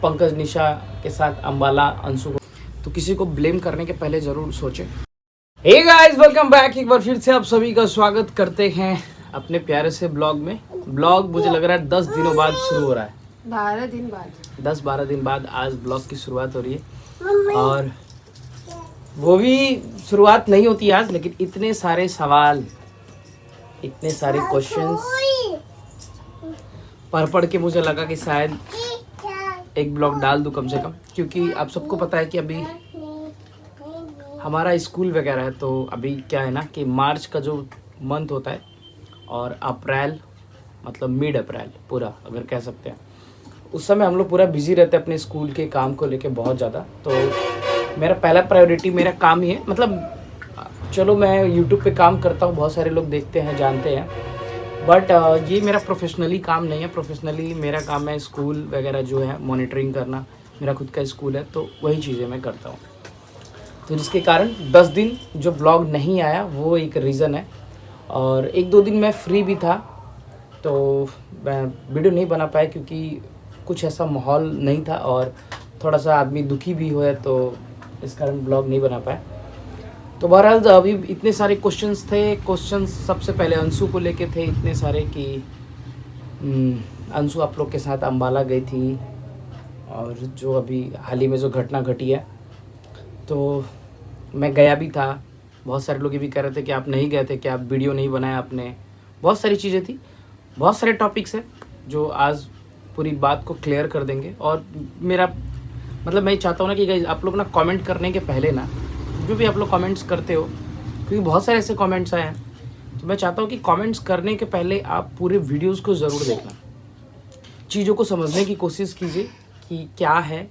पंकज निशा के साथ अंबाला अंशु को, तो किसी को ब्लेम करने के पहले जरूर सोचें। Hey guys, welcome back. एक बार फिर से आप सभी का स्वागत करते हैं अपने प्यारे से ब्लॉग में। ब्लॉग मुझे लग रहा है 10 दिनों बाद शुरू हो रहा है। 12 दिन बाद 10-12 दिन बाद आज ब्लॉग की शुरुआत हो रही है। और वो भी शुरुआत नहीं होती आज, लेकिन इतने सारे सवाल, इतने सारे क्वेश्चंस पढ़ के मुझे लगा कि शायद एक ब्लॉग डाल दूं कम से कम, क्योंकि आप सबको पता है कि अभी हमारा स्कूल वगैरह है। तो अभी क्या है ना कि मार्च का जो मंथ होता है और अप्रैल, मतलब मिड अप्रैल पूरा अगर कह सकते हैं, उस समय हम लोग पूरा बिजी रहते हैं अपने स्कूल के काम को लेके बहुत ज़्यादा। तो मेरा पहला प्रायोरिटी मेरा काम ही है। मतलब चलो, मैं यूट्यूब पे काम करता हूँ, बहुत सारे लोग देखते हैं, जानते हैं, बट ये मेरा प्रोफेशनली काम नहीं है। प्रोफेशनली मेरा काम है स्कूल वगैरह जो है मॉनिटरिंग करना। मेरा खुद का स्कूल है, तो वही चीज़ें मैं करता हूँ। तो जिसके कारण 10 दिन जो ब्लॉग नहीं आया वो एक रीज़न है। और 1-2 दिन मैं फ्री भी था, तो मैं वीडियो नहीं बना पाया क्योंकि कुछ ऐसा माहौल नहीं था और थोड़ा सा आदमी दुखी भी हुआ है, तो इस कारण ब्लॉग नहीं बना पाया। तो बहरहाल अभी इतने सारे क्वेश्चंस थे। क्वेश्चंस सबसे पहले अंशु को लेके थे, इतने सारे कि अंशु आप लोग के साथ अंबाला गई थी, और जो अभी हाल ही में जो घटना घटी है, तो मैं गया भी था। बहुत सारे लोग ये भी कह रहे थे कि आप नहीं गए थे, कि आप वीडियो नहीं बनाया आपने। बहुत सारी चीज़ें थी, बहुत सारे टॉपिक्स हैं जो आज पूरी बात को क्लियर कर देंगे। और मेरा मतलब मैं चाहता हूँ ना कि गाइस आप लोग ना कमेंट करने के पहले ना, जो भी आप लोग कमेंट्स करते हो, क्योंकि बहुत सारे ऐसे कमेंट्स आए हैं, तो मैं चाहता हूँ कि कमेंट्स करने के पहले आप पूरे वीडियोस को ज़रूर देखना, चीज़ों को समझने की कोशिश कीजिए कि क्या है,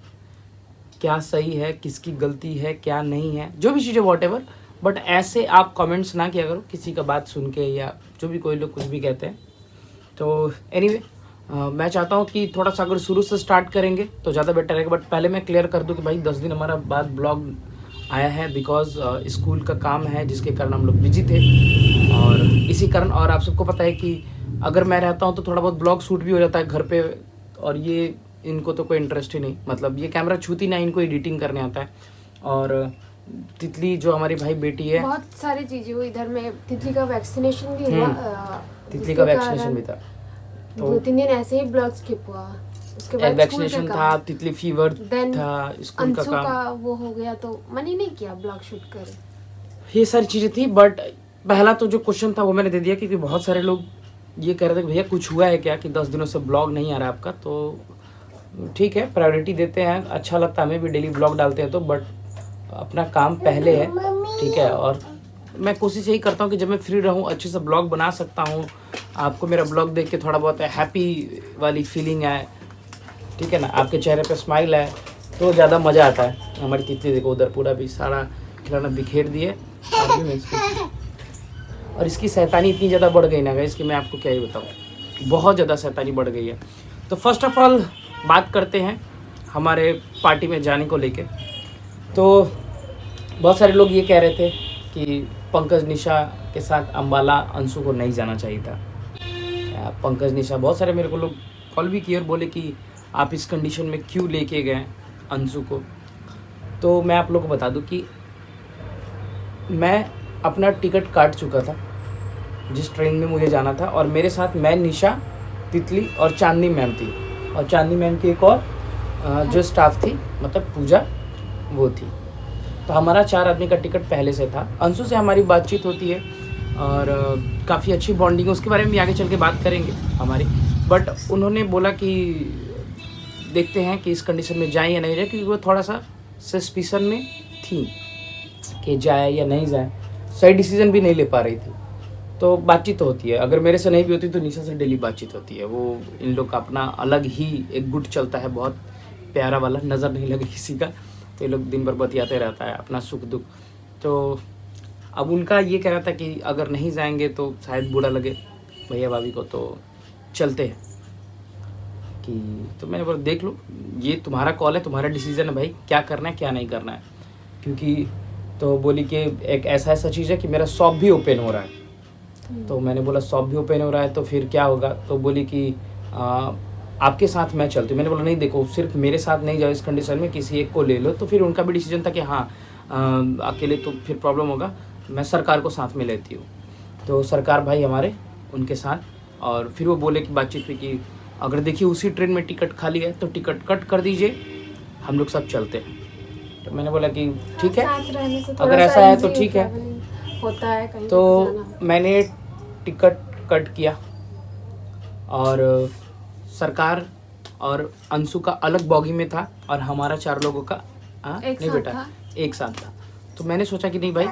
क्या सही है, किसकी गलती है, क्या नहीं है, जो भी चीज़ें वॉटेवर। बट ऐसे आप कमेंट्स ना किया करो किसी का बात सुन के, या जो भी कोई लोग कुछ भी कहते हैं। तो एनीवे मैं चाहता हूँ कि थोड़ा सा अगर शुरू से स्टार्ट करेंगे तो ज़्यादा बेटर रहेगा। बट पहले मैं क्लियर कर दूँ कि भाई 10 दिन हमारा बाद ब्लॉग आया है बिकॉज स्कूल का काम है, जिसके कारण हम लोग बिजी थे। और इसी कारण, और आप सबको पता है कि अगर मैं रहता हूँ तो थोड़ा बहुत ब्लॉग शूट भी हो जाता है घर पे, और ये इनको तो कोई इंटरेस्ट ही नहीं, मतलब ये कैमरा छूती ना, इनको एडिटिंग करने आता है। और तितली जो हमारी भाई बेटी है, बहुत सारी चीजें हुई इधर में। तितली का वैक्सीनेशन भी हुआ, तितली का वैक्सीनेशन भी था, तो 2-3 दिन ऐसे ही ब्लॉग स्किप हुआ। उसके बाद वैक्सीनेशन था, तितली फीवर था, स्कूल अंशु का का काम, वो हो गया, तो मन ही नहीं किया ब्लॉग शूट करे। ये सारी चीज़ें थी। बट पहला तो जो क्वेश्चन था वो मैंने दे दिया, क्योंकि बहुत सारे लोग ये कह रहे थे कि भैया कुछ हुआ है क्या कि 10 दिनों से ब्लॉग नहीं आ रहा है आपका। तो ठीक है, प्रायोरिटी देते हैं, अच्छा लगता है हमें भी, डेली ब्लॉग डालते हैं तो, बट अपना काम पहले है, ठीक है। और मैं कोशिश यही करता हूँ कि जब मैं फ्री रहूँ अच्छे से ब्लॉग बना सकता हूँ, आपको मेरा ब्लॉग देख के थोड़ा बहुत हैप्पी वाली फीलिंग आए, ठीक है ना, आपके चेहरे पे स्माइल आए, तो ज़्यादा मज़ा आता है। हमारी तितली देखो उधर पूरा भी सारा खिलौना बिखेर दिए। और इसकी शैतानी इतनी ज़्यादा बढ़ गई ना गाइस कि मैं आपको क्या ही बताऊँ, बहुत ज़्यादा शैतानी बढ़ गई है। तो फर्स्ट ऑफ ऑल बात करते हैं हमारे पार्टी में जाने को लेके। तो बहुत सारे लोग ये कह रहे थे कि पंकज निशा के साथ अंबाला अंशु को नहीं जाना चाहिए था। पंकज निशा, बहुत सारे मेरे को लोग कॉल भी किए और बोले कि आप इस कंडीशन में क्यों लेके गए अंशु को। तो मैं आप लोग को बता दूं कि मैं अपना टिकट काट चुका था जिस ट्रेन में मुझे जाना था, और मेरे साथ मैं, निशा, तितली और चांदनी मैम थी, और चांदनी मैम की एक और जो स्टाफ थी, मतलब पूजा, वो थी। तो हमारा 4 आदमी का टिकट पहले से था। अंशु से हमारी बातचीत होती है और काफ़ी अच्छी बॉन्डिंग है, उसके बारे में भी आगे चल के बात करेंगे हमारी। बट उन्होंने बोला कि देखते हैं कि इस कंडीशन में जाए या नहीं जाए, क्योंकि वो थोड़ा सा सस्पिशन में थी कि जाए या नहीं जाए, सही डिसीजन भी नहीं ले पा रही थी। तो बातचीत तो होती है, अगर मेरे से नहीं भी होती तो निशा से डेली बातचीत होती है। वो इन लोग का अपना अलग ही एक गुट चलता है, बहुत प्यारा वाला, नज़र नहीं लगे किसी का। तो ये लोग दिन भर बतियाते रहता है अपना सुख दुख। तो अब उनका ये कह रहा था कि अगर नहीं जाएंगे तो शायद बुरा लगे भैया भाभी को, तो चलते हैं कि। तो मैंने बोला देख लो, ये तुम्हारा कॉल है, तुम्हारा डिसीजन है भाई, क्या करना है क्या नहीं करना है। क्योंकि तो बोली कि एक ऐसा चीज़ है कि मेरा शॉप भी ओपन हो रहा है। तो मैंने बोला शॉप भी ओपन हो रहा है तो फिर क्या होगा। तो बोली कि आपके साथ मैं चलती हूँ। मैंने बोला नहीं देखो, सिर्फ मेरे साथ नहीं जाओ, इस कंडीशन में किसी एक को ले लो। तो फिर उनका भी डिसीजन था कि हाँ अकेले तो फिर प्रॉब्लम होगा, मैं सरकार को साथ में लेती हूँ। तो सरकार भाई हमारे उनके साथ, और फिर वो बोले कि बातचीत हुई कि अगर देखिए उसी ट्रेन में टिकट खाली है तो टिकट कट कर दीजिए, हम लोग सब चलते हैं। तो मैंने बोला कि ठीक है, साथ रहने से थोड़ा अगर सा ऐसा है तो easy ठीक है। traveling होता है कहीं तो पे जाना। मैंने टिकट कट किया, और सरकार और अंशु का अलग बॉगी में था, और हमारा 4 लोगों का एक नहीं साथ बेटा था। एक साथ था। तो मैंने सोचा कि नहीं भाई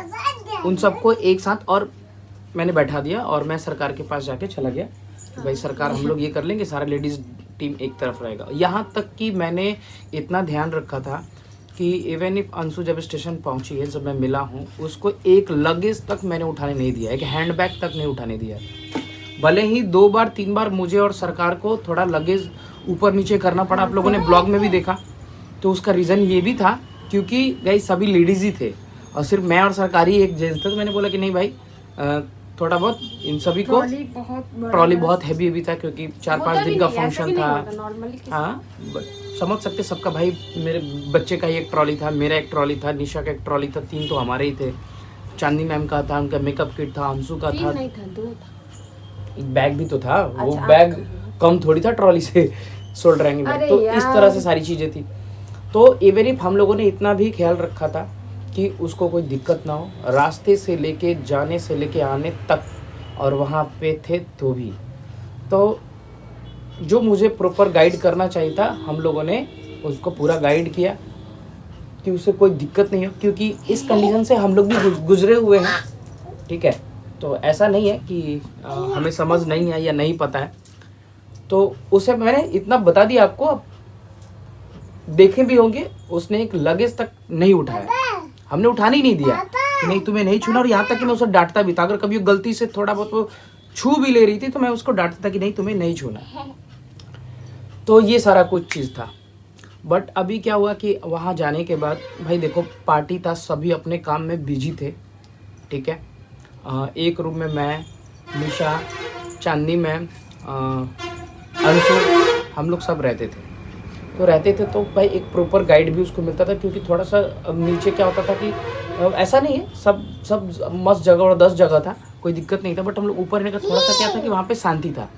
उन सबको एक साथ, और मैंने बैठा दिया, और मैं सरकार के पास जाके चला गया कि भाई सरकार हम लोग ये कर लेंगे, सारा लेडीज़ टीम एक तरफ रहेगा। यहाँ तक कि मैंने इतना ध्यान रखा था कि इवन इफ अंशु जब स्टेशन पहुंची है, जब मैं मिला हूँ, उसको एक लगेज तक मैंने उठाने नहीं दिया, एक हैंड बैग तक नहीं उठाने दिया। भले ही 2 बार 3 बार मुझे और सरकार को थोड़ा लगेज ऊपर नीचे करना पड़ा, आप लोगों ने ब्लॉग में भी देखा। तो उसका रीज़न ये भी था क्योंकि गाइस सभी लेडीज़ ही थे और सिर्फ मैं और सरकारी एक जेंट्स थे। तो मैंने बोला कि नहीं भाई थोड़ा बहुत इन सभी को, ट्रॉली बहुत हैवी था क्योंकि 4-5 दिन का फंक्शन था। हाँ समझ सकते सबका, भाई मेरे बच्चे का ही एक ट्रॉली था, मेरा एक ट्रॉली था, निशा का एक ट्रॉली था, 3 तो हमारे ही थे, चांदनी मैम का था, उनका मेकअप किट था, अंशु का था, एक बैग भी तो था। वो बैग कम थोड़ी था ट्रॉली से, शोल्डर हैंगिंग बैग। तो इस तरह से सारी चीज़ें थी। तो इवन इफ हम लोगों ने इतना भी ख्याल रखा था कि उसको कोई दिक्कत ना हो, रास्ते से लेके जाने से लेके आने तक, और वहाँ पे थे तो भी। तो जो मुझे प्रॉपर गाइड करना चाहिए था, हम लोगों ने उसको पूरा गाइड किया कि उसे कोई दिक्कत नहीं हो, क्योंकि इस कंडीशन से हम लोग भी गुजरे हुए हैं। ठीक है, तो ऐसा नहीं है कि हमें समझ नहीं है या नहीं पता है। तो उसे मैंने इतना बता दिया आपको, अब देखे भी होंगे उसने एक लगेज तक नहीं उठाया, हमने उठाने ही नहीं दिया कि नहीं तुम्हें नहीं छूना। और यहाँ तक कि मैं उसे डांटता भी था, अगर कभी गलती से थोड़ा बहुत वो छू भी ले रही थी तो मैं उसको डांटता था कि नहीं तुम्हें नहीं छूना। तो ये सारा कुछ चीज़ था। बट अभी क्या हुआ कि वहाँ जाने के बाद भाई देखो पार्टी था, सभी अपने काम में बिजी थे। ठीक है, एक रूम में मैं, निशा, चांदनी मैम, अंशु, हम लोग सब रहते थे। तो भाई एक प्रॉपर गाइड भी उसको मिलता था, क्योंकि थोड़ा सा नीचे क्या होता था कि ऐसा नहीं है सब मस्त जगह और 10 जगह था, कोई दिक्कत नहीं था। बट हम लोग ऊपर रहने का थोड़ा सा क्या था कि वहाँ पे शांति था,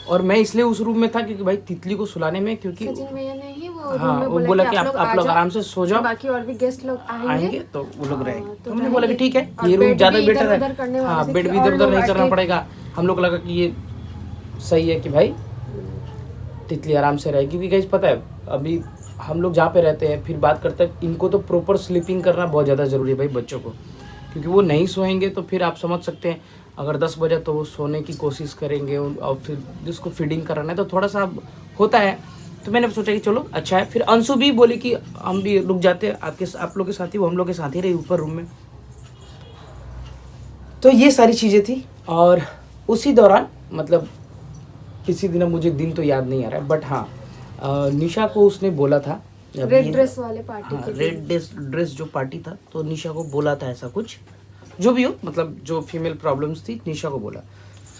और मैं इसलिए उस रूम में था क्योंकि भाई तितली को सुलाने में, क्योंकि हाँ वो बोला कि आप लोग आराम से सो जाओ, बाकी और भी गेस्ट लोग आएंगे तो वो लोग रहेंगे। तो हमने बोला कि ठीक है, ये रूम ज़्यादा बेटर है, हाँ बेड भी इधर उधर नहीं करना पड़ेगा। हम लोग को लगा कि ये सही है कि भाई तितली आराम से रहेगी। क्योंकि गाइस पता है अभी हम लोग जहाँ पे रहते हैं फिर बात करते हैं, इनको तो प्रॉपर स्लीपिंग करना बहुत ज़्यादा ज़रूरी है भाई बच्चों को, क्योंकि वो नहीं सोएंगे तो फिर आप समझ सकते हैं अगर 10 बजे तो वो सोने की कोशिश करेंगे, और फिर जिसको फीडिंग कराना है तो थोड़ा सा होता है। तो मैंने सोचा कि चलो अच्छा है। फिर अंशु भी बोली कि हम भी रुक जाते हैं आप लोग के साथ ही, वो हम लोग के साथ ही रही ऊपर रूम में। तो ये सारी चीज़ें थी। और उसी दौरान मतलब किसी दिन, मुझे दिन तो याद नहीं आ रहा है, बट हाँ निशा को उसने बोला था रेड ड्रेस वाले पार्टी के रेड ड्रेस जो पार्टी था, तो निशा को बोला था ऐसा कुछ, जो भी हो मतलब जो फीमेल प्रॉब्लम्स थी निशा को बोला।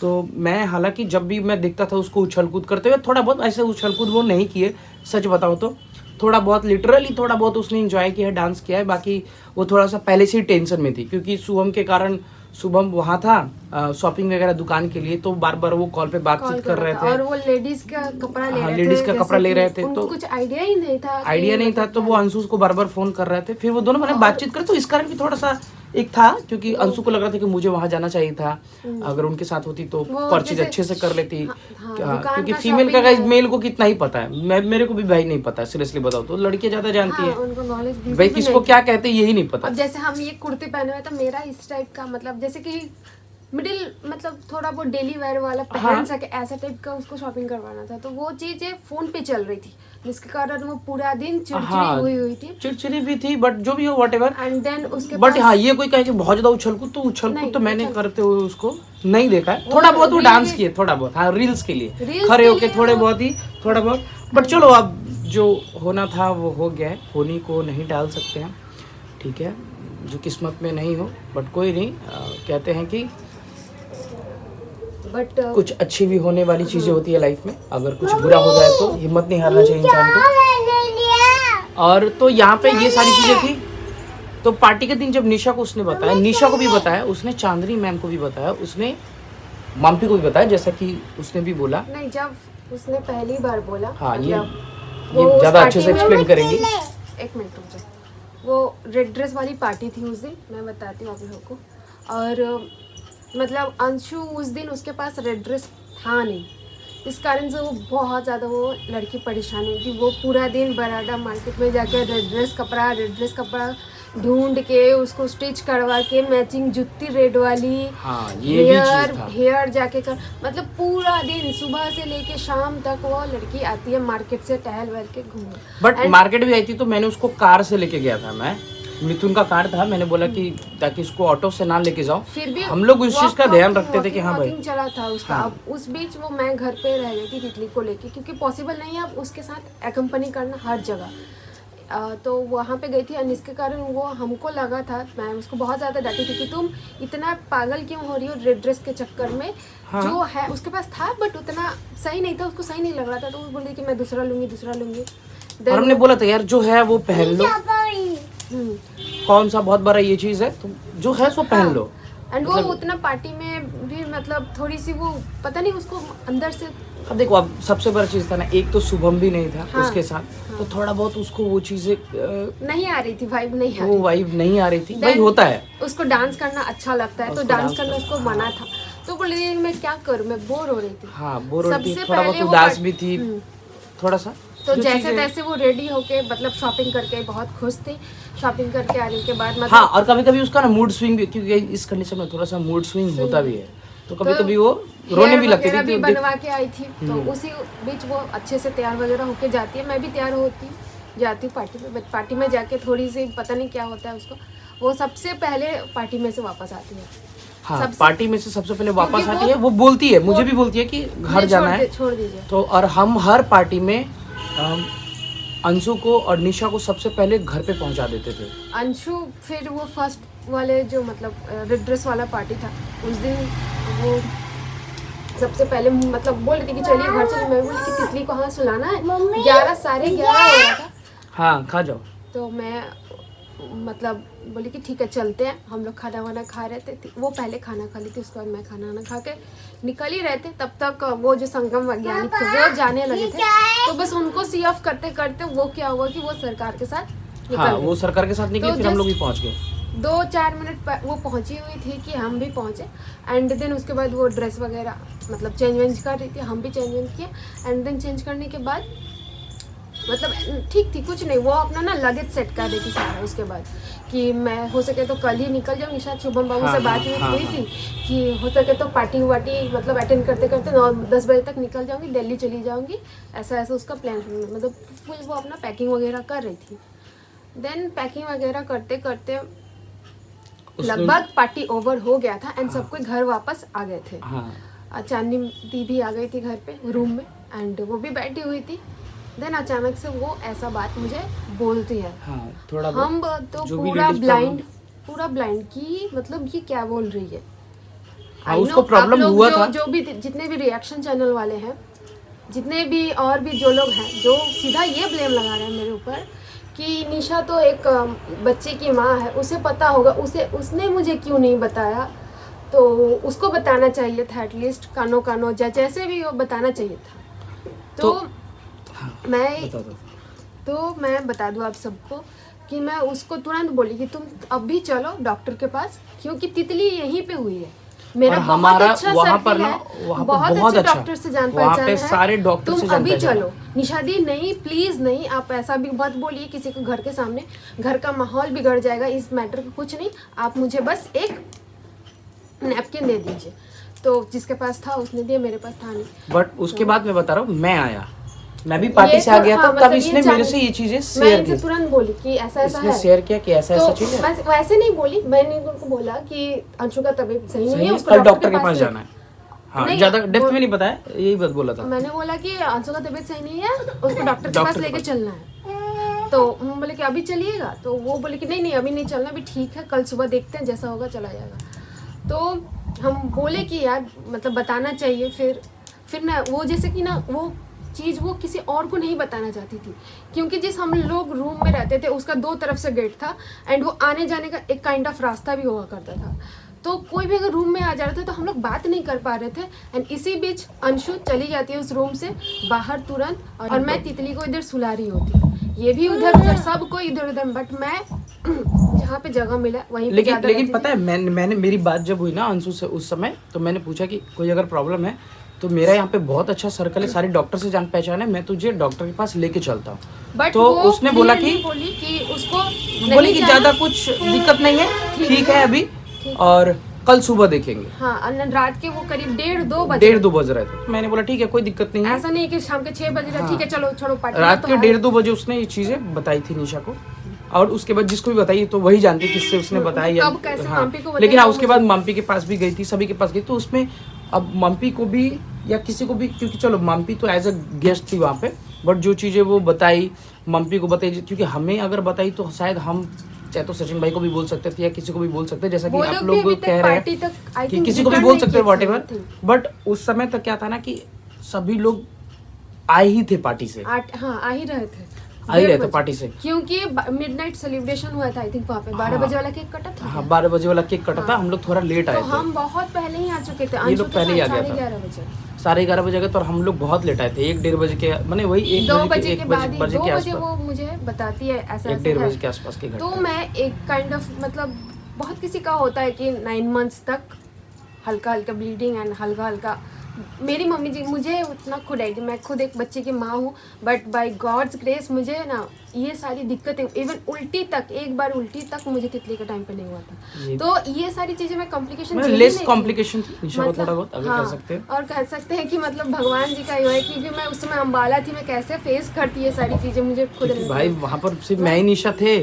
तो मैं हालांकि जब भी मैं देखता था उसको उछल कूद करते हुए, थोड़ा बहुत ऐसे उछल कूद वो नहीं किए, सच बताओ तो थोड़ा बहुत लिटरली थोड़ा बहुत उसने एंजॉय किया है, डांस किया है। बाकी वो थोड़ा सा पहले से ही टेंशन में थी, क्योंकि शुभम के कारण, शुभम वहाँ था शॉपिंग वगैरह दुकान के लिए, तो बार बार वो कॉल पे बातचीत कर रहे थे, और वो लेडीज का कपड़ा ले रहे थे, लेडीज का कपड़ा ले रहे थे, तो कुछ आइडिया ही नहीं था तो वो अंशु को बार बार फोन कर रहे थे। फिर वो दोनों मैंने बातचीत कर, तो इस कारण भी थोड़ा सा एक था, क्योंकि अंशु को लग रहा था कि मुझे वहाँ जाना चाहिए था, अगर उनके साथ होती तो परचेज अच्छे से कर लेती। क्योंकि फीमेल का गाइस मेल को कितना ही पता है, मेरे को भी भाई नहीं पता, सीरियसली बताओ तो लड़कियां ज्यादा जानती है भाई किसको क्या कहते हैं यही नहीं पता। अब जैसे हम ये कुर्ती पहने हुए, तो मेरा इस टाइप का मतलब जैसे कि मिडिल मतलब थोड़ा बहुत डेली वेयर वाला पहन सके, ऐसा टाइप का उसको शॉपिंग करवाना था। तो वो चीजें फोन पे चल रही थी, जिसके कारण वो पूरा दिन चिड़चिड़ी हुई थी, चिड़चिड़ी भी थी, बट जो भी हो व्हाटएवर। एंड देन उसके बट हाँ ये कोई कहे कि बहुत ज्यादा उछल-कूद तो मैंने करते हुए उसको नहीं देखा है। थोड़ा बहुत वो डांस किए, थोड़ा बहुत हाँ रील्स के लिए खड़े होके थोड़ा बहुत। बट चलो अब जो होना था वो हो गया है, होनी को नहीं डाल सकते हैं, ठीक है, जो किस्मत में नहीं हो। बट कोई नहीं, कहते हैं कि बट कुछ अच्छी भी होने वाली चीजें होती है लाइफ में, अगर कुछ बुरा हो जाए तो हिम्मत नहीं हारना चाहिए इंसान को। और तो यहाँ पे ये सारी चीजें थी। तो पार्टी के दिन जब निशा को उसने बताया, निशा को भी बताया, उसने चांदनी मैम को भी बताया, उसने माम्पी को भी बताया, जैसा कि उसने भी बोला। नहीं, जब उसने पहली बार बोला, हाँ, ये वो ज़्यादा अच्छे से एक्सप्लेन करेंगी। एक मिनट रुक जाओ। वो रेड ड्रेस वाली पार्टी थी उस दिन, मैं बताती हूँ आप लोगों को। और मतलब अंशु उस दिन उसके पास रेड ड्रेस था नहीं, इस कारण से वो बहुत ज़्यादा वो लड़की परेशान हुई थी। वो पूरा दिन बराडा मार्केट में जाकर रेड ड्रेस कपड़ा ढूंढ के उसको स्टिच करवा के मैचिंग जुत्ती रेड वाली, हाँ, ये भी चीज़ था। हेयर जाके कर, मतलब पूरा दिन सुबह से लेके शाम तक वो लड़की आती है मार्केट से टहल वहल के घूम। बट मार्केट भी आई थी तो मैंने उसको कार से लेके गया था। मैं मिथुन का कार था, मैंने बोला कि ताकि उसको ऑटो से ना लेके जाओ। फिर भी हम लोग उस चीज का ध्यान रखते थे कि हाँ भाई चला था उसका। हाँ। अब उस बीच वो मैं घर पे रह गई थी तितली को लेके, क्योंकि पॉसिबल नहीं है अब उसके साथ एक्कम्पनी करना हर जगह। तो वहाँ पे गई थी और इसके कारण वो हमको लगा था, मैं उसको बहुत ज़्यादा डांटी थी कि तुम इतना पागल क्यों हो रही हो रेड ड्रेस के चक्कर में। हाँ। जो है उसके पास था बट उतना सही नहीं था, उसको सही नहीं लग रहा था, तो वो बोली कि मैं दूसरा लूँगी। और हमने बोला था यार जो है वो पहन लो, कौन सा बहुत बड़ा ये चीज है, तुम जो है सो पहन लो। एंड वो उतना पार्टी में भी मतलब थोड़ी सी वो पता नहीं उसको अंदर से। अब देखो, अब सबसे बड़ा चीज था ना, एक तो शुभम भी नहीं था हाँ, उसके साथ। हाँ, तो थोड़ा बहुत उसको वो चीजें नहीं आ रही थी, वाइब नहीं आ वो रही वाइब नहीं आ रही थी। भाई होता है, उसको डांस करना अच्छा लगता है, तो उसको डांस डांस करना उसको करना, मना था। तो बोले मैं क्या करूँ, मैं बोर हो रही थी। हाँ बोर हो रही थी, सबसे थोड़ा पहले बहुत वो उदास भी थी थोड़ा सा। तो जो जैसे चीज़ें- तैसे वो रेडी होके मतलब शॉपिंग करके बहुत खुश थी। शॉपिंग करके आने के बाद मतलब हाँ, और कभी कभी उसका ना मूड स्विंग भी, क्योंकि इस कंडीशन में थोड़ा सा मूड स्विंग होता भी है, तो कभी कभी वो रोने भी लगती थी। भी तो बनवा के आई थी, तो उसी बीच वो अच्छे से तैयार वगैरह होके जाती है। मैं भी तैयार जाती हूँ पार्टी में, बट पार्टी में जाके थोड़ी सी पता नहीं क्या होता है उसको, वो सबसे पहले पार्टी में से वापस आती है। हाँ, पार्टी में से सबसे पहले वापस क्योंकि आती है, वो बोलती है, मुझे भी बोलती है कि घर जाना है, छोड़ दीजिए। तो और हम हर पार्टी में अंशु को और निशा को सबसे पहले घर पे पहुंचा देते थे। अंशु फिर वो फर्स्ट वाले जो मतलब रेड ड्रेस वाला पार्टी था उस दिन, वो सबसे पहले मतलब बोल रही थी कि चलिए घर चलिए। मैं बोली कि तितली को हाँ सुलाना है, 11 साढ़े 11 हो रहा था। हाँ, खा जाओ। तो मैं मतलब बोली कि ठीक है चलते हैं। हम लोग खाना वाना खा रहे थे, वो पहले खाना खा ली थी, उसके बाद मैं खाना वाना खा के निकल ही रहे थे। तब तक वो जो संगम वैज्ञानिक थे वो जाने लगे थे, तो बस उनको सी ऑफ करते करते वो क्या हुआ कि वो सरकार के साथ निकल हाँ, गए। वो सरकार के साथ निकले, तो फिर हम लोग भी पहुंच गए। 2-4 मिनट वो पहुंची हुई थी कि हम भी पहुंचे। एंड देन उसके बाद वो ड्रेस वगैरह मतलब चेंज वेंज कर रही थी, हम भी चेंज वेंज किए। एंड देन चेंज करने के बाद मतलब ठीक थी, कुछ नहीं, वो अपना ना लगेज सेट कर रही थी सारा। उसके बाद कि मैं हो सके तो कल ही निकल जाऊँगी, शायद शुभम बाबू से बात हुई थी कि हो सके तो पार्टी वार्टी मतलब अटेंड करते करते 9-10 बजे तक निकल जाऊँगी, दिल्ली चली जाऊँगी, ऐसा उसका प्लान। मतलब फुल वो अपना पैकिंग वगैरह कर रही थी। देन पैकिंग वगैरह करते करते लगभग पार्टी ओवर हो गया था एंड सब कोई घर वापस आ गए थे। चांदनी दी भी आ गई थी घर पे रूम में, एंड वो भी बैठी हुई थी। देन अचानक से वो ऐसा बात मुझे बोलती है। हाँ, थोड़ा हम तो पूरा ब्लाइंड कि मतलब ये क्या बोल रही है। हाँ, उसको प्रॉब्लम हुआ था। जो भी जितने भी रिएक्शन चैनल वाले हैं, जितने भी और भी जो लोग हैं, जो सीधा ये ब्लेम लगा रहे हैं मेरे ऊपर कि निशा तो एक बच्चे की माँ है, उसे पता होगा, उसने मुझे क्यों नहीं बताया। तो उसको बताना चाहिए था एटलीस्ट, कानो जैसे भी वो बताना चाहिए था। तो हाँ, मैं बता दूं आप सबको कि मैं उसको तुरंत बोली कि तुम अभी चलो डॉक्टर के पास, क्योंकि तितली यहीं पे हुई है। मेरा बहुत अच्छा वहाँ पर ना, बहुत अच्छे डॉक्टर से जान पहचान है, सारे डॉक्टर से तुम जान अभी पहचान। चलो। निशा दी नहीं, प्लीज नहीं, आप ऐसा भी मत बोलिए किसी को घर के सामने, घर का माहौल बिगड़ जाएगा। इस मैटर का कुछ नहीं, आप मुझे बस एक नैपकिन दे दीजिए। तो जिसके पास था उसने दिया, मेरे पास था नहीं। बट उसके बाद मैं बता रहा हूँ, मैं आया, मैं भी पार्टी से आ गया था, तब इसने मेरे से ये चीजें शेयर की। मैं तुरंत बोली कि ऐसा इसने है, शेयर किया कि ऐसा चीज है। मैं वैसे नहीं बोली, मैंने उनको बोला कि अंशु का तबीयत सही नहीं है, उसको कल डॉक्टर के पास जाना है। हाँ, नहीं, ज्यादा डेप्थ में नहीं बताया, यही बात बोला था। मैंने बोला कि अंशु का तबीयत सही नहीं है, उसको डॉक्टर के पास लेके चलना है। तो हम बोले कि अभी चलिएगा, तो वो बोले कि नहीं अभी नहीं चलना, अभी ठीक है, कल सुबह देखते हैं, जैसा होगा चला जाएगा। तो हम बोले कि यार मतलब बताना चाहिए, फिर ना वो जैसे कि ना वो चीज़ वो किसी और को नहीं बताना चाहती थी, क्योंकि जिस हम लोग रूम में रहते थे उसका 2 तरफ से गेट था एंड वो आने जाने का एक काइंड ऑफ रास्ता भी हुआ करता था। तो कोई भी अगर रूम में आ जा रहा था तो हम लोग बात नहीं कर पा रहे थे एंड इसी बीच अंशु चली जाती है उस रूम से बाहर तुरंत, और मैं तितली को इधर सुला रही होती, ये भी उधर उधर सब कोई इधर उधर, बट मैं जहाँ पे जगह मिला वहीं पे ज़्यादा लेकिन रहती पता है मैंने मेरी बात जब हुई ना अंशु से उस समय, तो मैंने पूछा कि कोई अगर प्रॉब्लम है तो मेरा यहाँ पे बहुत अच्छा सर्कल है, सारे डॉक्टर से जान पहचान है, मैं तुझे डॉक्टर के पास लेके चलता हूँ। बट तो उसने बोला कि बोली कि उसको बोली कि ज्यादा कुछ दिक्कत नहीं है, ठीक है अभी, और कल सुबह देखेंगे। हाँ, और रात के वो करीब 1:30-2 बजे, 1:30-2 बज रहे थे। मैंने बोला ठीक है कोई दिक्कत नहीं है, ऐसा नहीं कि शाम के 6 बजे हाँ। ठीक है चलो छोड़ो पार्टी। रात तो के है। 1:30-2 बजे उसने ये चीजें बताई थी निशा को, और उसके बाद जिसको भी बताई तो वही जानती किससे उसने बताई या कब कैसे हाँ। मम्पी को बताया लेकिन हाँ वो उसके बाद मम्पी के पास भी गई थी, सभी के पास गई, तो उसमें अब मम्पी को भी या किसी को भी, क्योंकि चलो मम्पी तो एज अ गेस्ट थी वहाँ पे, बट जो चीज़ें वो बताई मम्पी को बताई, क्योंकि हमें अगर बताई तो शायद हम चाहे तो सचिन भाई को भी बोल सकते थे या किसी को भी बोल सकते, जैसा कि आप लोग कह रहे हैं कि किसी को भी बोल सकते हैं वॉट एवर, बट उस समय तक क्या था ना कि सभी लोग आए ही थे पार्टी से, हाँ आ ही रहे थे, आ ही रहे थे पार्टी से, क्योंकि मिडनाइट सेलिब्रेशन हुआ था आई थिंक वहाँ पे 12 हाँ। बजे वाला केक कटा था। हाँ 12 बजे वाला केक कटा था, हाँ। हम लोग थोड़ा लेट आए तो थे, हम बहुत पहले ही आ चुके थे, ये लोग पहले ही आ गया था, 11:30 बजे, 11:30 बजे गए, तो हम लोग बहुत लेट आए थे, 1-1:30 बजे के, मैंने वही 2 बजे के बाद ही 2 के बजे आसपास, वो मुझे बताती है ऐसा 1-1:30 ऐसा बजे के है। आसपास की तो घटना। मैं एक काइंड ऑफ मतलब बहुत किसी का होता है कि 9 मंथ्स तक हल्का हल्का ब्लीडिंग एंड हल्का हल्का, मेरी मम्मी जी मुझे उतना खुद आइडिया, मैं खुद एक बच्चे की माँ हूँ, बट बाय गॉड्स ग्रेस मुझे ना ये सारी दिक्कतें, इवन उल्टी तक, एक बार उल्टी तक मुझे तितली के टाइम पे नहीं हुआ था, तो ये सारी चीज़ें मैं कॉम्प्लिकेशन लेस कॉम्प्लिकेशन थी निशा को थोड़ा बहुत अगर हाँ, कह सकते हैं, और कह सकते हैं कि मतलब भगवान जी का ये है, क्योंकि मैं उस समय अम्बाला थी, मैं कैसे फेस करती ये सारी चीज़ें मुझे खुद क्योंकि भाई वहाँ पर सिर्फ मैं ही निशा थे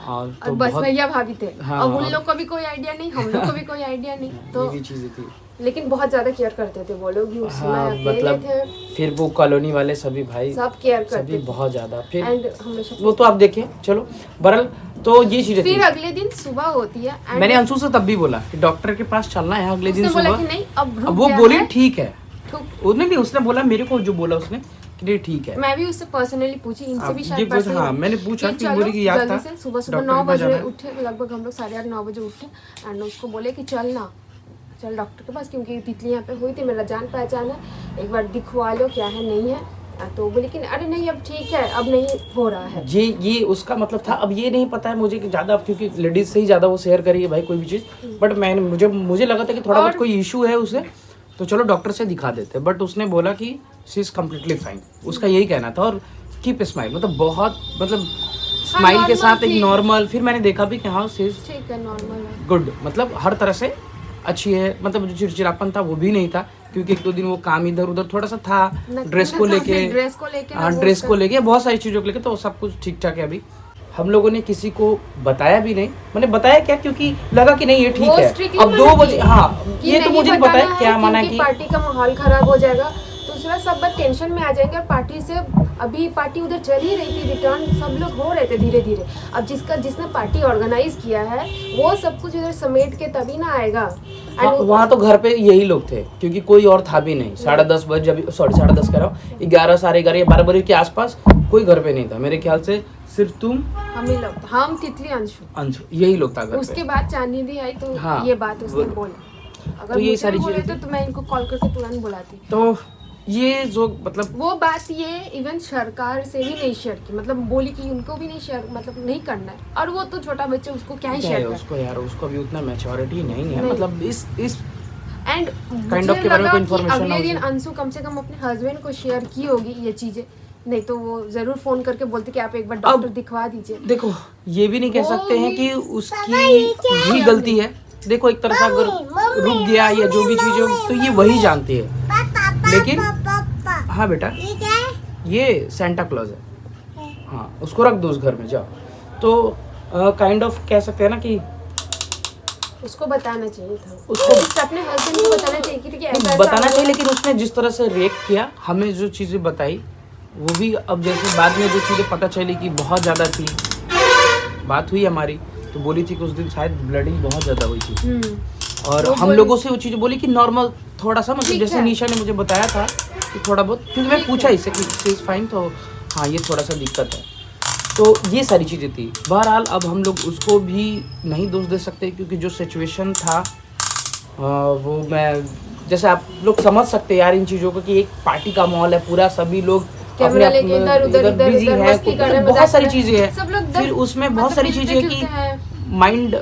और तो बस बहुत भैया भाभी थे, हाँ, और उन और- लोग को भी कोई आइडिया नहीं, हम लोग को भी कोई आइडिया नहीं, तो ये भी चीजें थी, लेकिन बहुत ज्यादा केयर करते थे वो लोग भी उस समय, हाँ अकेले मतलब थे, फिर वो कॉलोनी वाले सभी भाई सब केयर सभी करते थे बहुत ज्यादा, फिर एंड हमेशा। वो तो आप देखें, चलो बहरहाल तो ये चीजें थी। फिर अगले दिन सुबह होती है and मैंने अंशु से तब भी बोला कि डॉक्टर के पास चलना है अगले दिन उसने बोला सुबह, कि नहीं अब रुक अब वो गया बोली है, ठीक है, तो उसने भी उसने बोला मेरे को, जो बोला उसने कि नहीं ठीक है, मैं भी उससे पर्सनली पूछी, इनसे भी अब शायद ये कुछ personally, हाँ मैंने पूछा कि चलो बोली कि याद था जल्दी से सुबह सुबह डॉक्टर 9 के पास बजे जाना है। उठे, लगभग हम लोग 8:30-9 बजे उठे एंड उसको बोले कि चलना चल डॉक्टर के पास, क्योंकि तितली यहाँ पे हुई थी, मेरा जान पहचान है, एक बार दिखवा लो क्या है नहीं है, तो बोले कि अरे नहीं अब ठीक है, अब नहीं हो रहा है। ये उसका मतलब था, अब ये नहीं पता है मुझे कि ज़्यादा, क्योंकि लेडीज से ही ज़्यादा वो शेयर करी है भाई कोई भी चीज़, बट मैंने मुझे लगा था कि थोड़ा बहुत कोई इशू है उसे, तो चलो डॉक्टर से दिखा देते, बट उसने बोला कि शी इज़ कम्प्लीटली फाइन, उसका यही कहना था, और कीप स्माइल, मतलब बहुत मतलब स्माइल के normal साथ एक थी। नॉर्मल, फिर मैंने देखा भी कि हाँ शी इज़ ठीक है नॉर्मल है, गुड, मतलब हर तरह से अच्छी है, मतलब जो चिड़चिड़ापन था वो भी नहीं था, क्योंकि 1-2 दिन वो काम इधर उधर थोड़ा सा था, ड्रेस को लेके हाँ ड्रेस को लेके बहुत सारी चीज़ों को लेके, तो सब कुछ ठीक ठाक है अभी। हम लोगों ने किसी को बताया भी नहीं, मैंने बताया क्या, क्योंकि लगा कि नहीं ये ठीक है, अब 2 बजे हाँ ये तो मुझे पता है क्या माना है कि पार्टी का माहौल खराब हो जाएगा, दूसरा सब बस टेंशन में आ जाएंगे, और पार्टी से अभी पार्टी उधर चल ही रही थी, रिटर्न सब लोग हो रहे थे धीरे धीरे, अब जिसने पार्टी ऑर्गेनाइज किया है वो सब कुछ इधर समेट के तभी ना आएगा, वहाँ तो घर पे यही लोग थे, क्योंकि कोई और था भी नहीं, 10:30 बजे, अभी सॉरी 10:30 कह रहा हूँ, 11, 11:30 या 12 बजे के आसपास कोई घर पे नहीं था, मेरे ख्याल से सिर्फ तुम, हम ही लोग, हम तितली अंशु यही लोग था घर उसके पे। बाद चांदनी दी आई तो हाँ, ये बात उसने बोला, अगर तो ये मुझे सारी बोले चीजें तो मैं इनको कॉल करके तुरंत बुलाती। तो ये जो मतलब वो बात ये इवन सरकार से भी नहीं शेयर की, मतलब बोली कि उनको भी नहीं शेयर, मतलब नहीं करना है, और वो तो छोटा बच्चा उसको क्या ही क्या है शेयर कर, उसको यार, उसको अभी उतना मैच्योरिटी नहीं है, नहीं। मतलब इस एंड Kind of के बारे में कोई information अगले ना दिन उसे। अंशु कम से कम अपने हस्बैंड को शेयर की होगी ये चीजें, नहीं तो वो जरूर फोन करके बोलते कि आप एक बार डॉक्टर दिखवा दीजिए। देखो ये भी नहीं कह वो सकते हैं भी- कि उसकी भी गलती है, देखो एक तरह से अगर रुक गया या जो भी चीज़ हो तो ये वही जानती है, लेकिन हाँ बेटा ये सेंटा क्लॉज है, हाँ उसको रख दो उस घर में जाओ, तो काइंड ऑफ कह सकते हैं ना कि उसको बताना चाहिए था, उसको अपने हस्बैंड को बताना चाहिए कि ऐसा ऐसा बताना हुआ। चाहिए, लेकिन उसने जिस तरह से रिएक्ट किया, हमें जो चीज़ें बताई वो भी, अब जैसे बाद में जो चीज़ें पता चली कि बहुत ज़्यादा थी, बात हुई हमारी तो बोली थी कि उस दिन शायद ब्लडिंग बहुत ज़्यादा हुई थी, और हम लोगों से वो चीज़ बोली कि नॉर्मल थोड़ा सा, मतलब जैसे निशा ने मुझे बताया था कि थोड़ा बहुत, फिर मैं पूछा इससे कि इज फाइन, तो हाँ ये थोड़ा सा दिक्कत है। तो ये सारी चीज़ें थी। बहरहाल अब हम लोग उसको भी नहीं दोष दे सकते, क्योंकि जो सिचुएशन था वो मैं, जैसे आप लोग समझ सकते यार इन चीज़ों को, कि एक पार्टी का माहौल है पूरा, सभी लोग कैमरा लेके इधर बिजी है, मस्ती कर रहे हैं, बहुत सारी मजाक कर रहे चीज़ें हैं। हैं, सब लोग फिर उसमें बहुत सारी चीज़ें हैं मिलते हैं। कि माइंड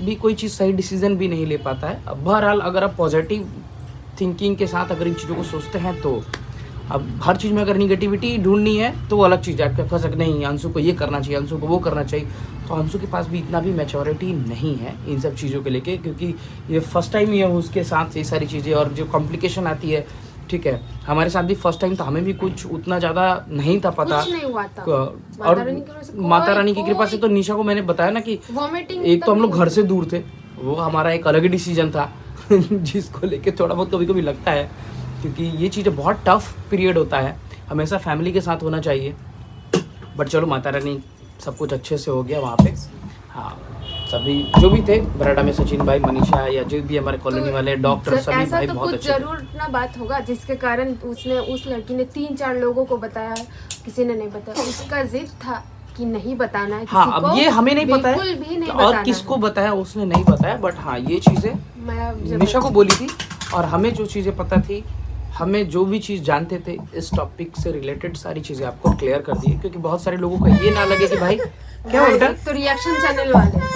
भी कोई चीज़ सही डिसीजन भी नहीं ले पाता है। अब बहरहाल अगर आप पॉजिटिव थिंकिंग के साथ अगर इन चीज़ों को सोचते हैं, तो अब हर चीज़ में अगर निगेटिविटी ढूंढनी है तो वो अलग चीज़ है। आप कह सकते नहीं अंशु को ये करना चाहिए, अंशु को वो करना चाहिए, तो अंशु के पास भी इतना भी मैच्योरिटी नहीं है इन सब चीज़ों के लेके, क्योंकि ये फर्स्ट टाइम ही है उसके साथ ये सारी चीज़ें, और जो कॉम्प्लिकेशन आती है, ठीक है हमारे साथ भी फर्स्ट टाइम था, हमें भी कुछ उतना ज़्यादा नहीं था पता, कुछ नहीं हुआ था। और माता रानी की कृपा से तो निशा को मैंने बताया ना कि वॉमिटिंग, एक तो हम लोग घर से दूर थे, वो हमारा एक अलग ही डिसीजन था जिसको लेके थोड़ा बहुत कभी कभी लगता है, क्योंकि ये चीज़ें बहुत टफ पीरियड होता है, हमेशा फैमिली के साथ होना चाहिए। बट चलो माता रानी सब कुछ अच्छे से हो गया वहाँ पे। हाँ सभी जो भी थे बराडा में, सचिन भाई, मनीषा या जो भी हमारे कॉलोनी वाले डॉक्टर, सभी भाई तो बहुत कुछ अच्छे थे। जरूर ना बात होगा जिसके कारण उसने, उस लड़की ने 3-4 लोगों को बताया, किसी ने नहीं बताया। उसका जिद था कि नहीं बताना है किसी हाँ को, अब ये हमें नहीं पता बिल्कुल भी नहीं है बताना और किसको बताया उसने नहीं बताया, बट हाँ ये चीज़ें मैं निशा को बोली थी, और हमें जो चीज़ें पता थी, हमें जो भी चीज़ जानते थे इस टॉपिक से रिलेटेड सारी चीज़ें आपको क्लियर कर दी है, क्योंकि बहुत सारे लोगों को ये ना लगे कि भाई क्या भाई, बोलता एक तो रिएक्शन चैनल वाले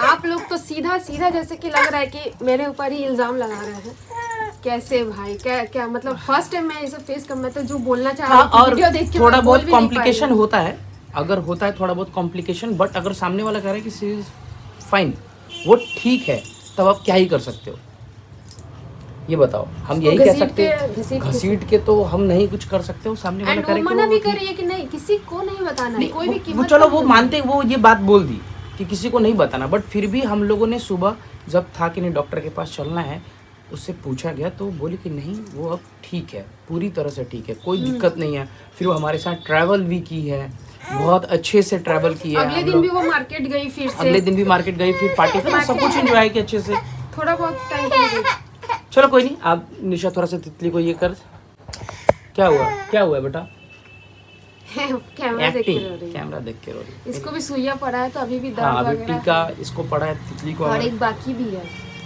आप लोग तो सीधा सीधा जैसे कि लग रहा है कि मेरे ऊपर ही इल्जाम लगा रहे हैं। कैसे भाई, क्या क्या मतलब फर्स्ट टाइम मैं इसे फेस कर, मैं तो जो बोलना चाह रहा हाँ, हूँ और वीडियो देख के थोड़ा मैं बहुत बोल भी नहीं पा कॉम्प्लिकेशन रही हूँ। होता है, अगर होता है थोड़ा बहुत कॉम्प्लिकेशन, बट अगर सामने वाला कह रहा है कि सी इज फाइन, वो ठीक है, तब आप क्या ही कर सकते हो ये बताओ। हम यही कह सकते हैं, घसीट के तो हम नहीं कुछ कर सकते हो, सामने वाला एंड कह रहा वो है मना भी कि कर रही है कि नहीं किसी को नहीं बताना है, कोई भी वो कीमत चलो पर वो नहीं। मानते, वो ये बात बोल दी कि किसी को नहीं बताना, बट फिर भी हम लोगों ने सुबह जब था कि नहीं डॉक्टर के पास चलना है, उससे पूछा गया तो बोली कि नहीं वो अब ठीक है, पूरी तरह से ठीक है, कोई दिक्कत नहीं है। फिर वो हमारे साथ ट्रैवल भी की है, बहुत अच्छे से ट्रैवल किया है। अगले दिन भी वो मार्केट गई, फिर से अगले दिन भी मार्केट गई, फिर पार्टी पे सब कुछ एंजॉय किया अच्छे से। थोड़ा बहुत टाइम के लिए गई। चलो कोई नहीं, आप निशा थोड़ा सा तितली को ये कर, क्या हुआ बेटा? कैमरा देख के रो एक्टिंग, रही है। कैमरा देख के रो रही है। इसको भी सुइया पड़ा है तो अभी भी दर्द हाँ अभी वगैरह टीका है। इसको पड़ा है तितली को, और हमें एक बाकी भी है।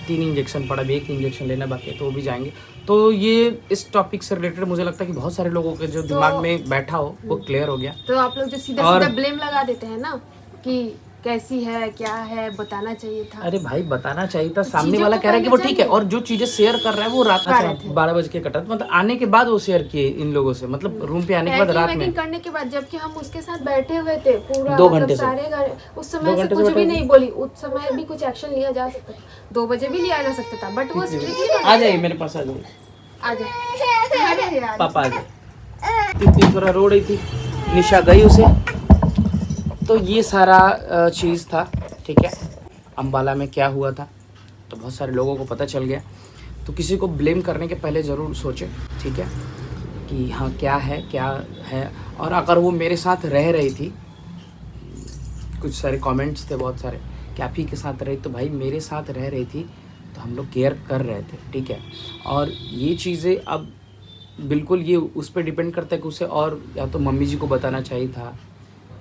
3 इंजेक्शन पड़ा, अभी 1 इंजेक्शन लेना बाकी है, तो वो भी जाएंगे। तो ये इस टॉपिक से रिलेटेड मुझे लगता है कि बहुत सारे लोगों के जो दिमाग में बैठा हो वो क्लियर हो गया। तो आप लोग जो सीधा और- सीधा ब्लेम लगा देते हैं ना कि कैसी है, क्या है, बताना चाहिए था। अरे भाई बताना चाहिए था, सामने चीज़ों वाला को कह रहा है कि वो कहना ठीक है, चाहिए। और जो चीजें शेयर कर रहा है वो रात 12 बजे के कटा, मतलब आने के बाद वो शेयर किए इन लोगों से, मतलब रूम पे आने के बाद रात में पैकिंग करने के बाद, जबकि हम उसके साथ बैठे हुए थे पूरा 2 मतलब घंटे से। सारे उस 2 समय से घंटे से कुछ भी बैठे नहीं बोली, उस समय भी कुछ एक्शन लिया जा सकता था, 2 बजे भी लिया जा सकता था, बट वो स्ट्रिक्टली आ जाइए मेरे पास, आ जाइए आ जाए। अरे यार पापा आ जाए। तितली थोड़ा रो रही थी, निशा गई उसे, तो ये सारा चीज़ था, ठीक है। अम्बाला में क्या हुआ था तो बहुत सारे लोगों को पता चल गया, तो किसी को ब्लेम करने के पहले ज़रूर सोचें, ठीक है, कि हाँ क्या है। और अगर वो मेरे साथ रह रही थी, कुछ सारे कमेंट्स थे बहुत सारे कि आप ही के साथ रही, तो भाई मेरे साथ रह रही थी तो हम लोग केयर कर रहे थे, ठीक है। और ये चीज़ें अब बिल्कुल ये उस पर डिपेंड करता है कि उसे, और या तो मम्मी जी को बताना चाहिए था,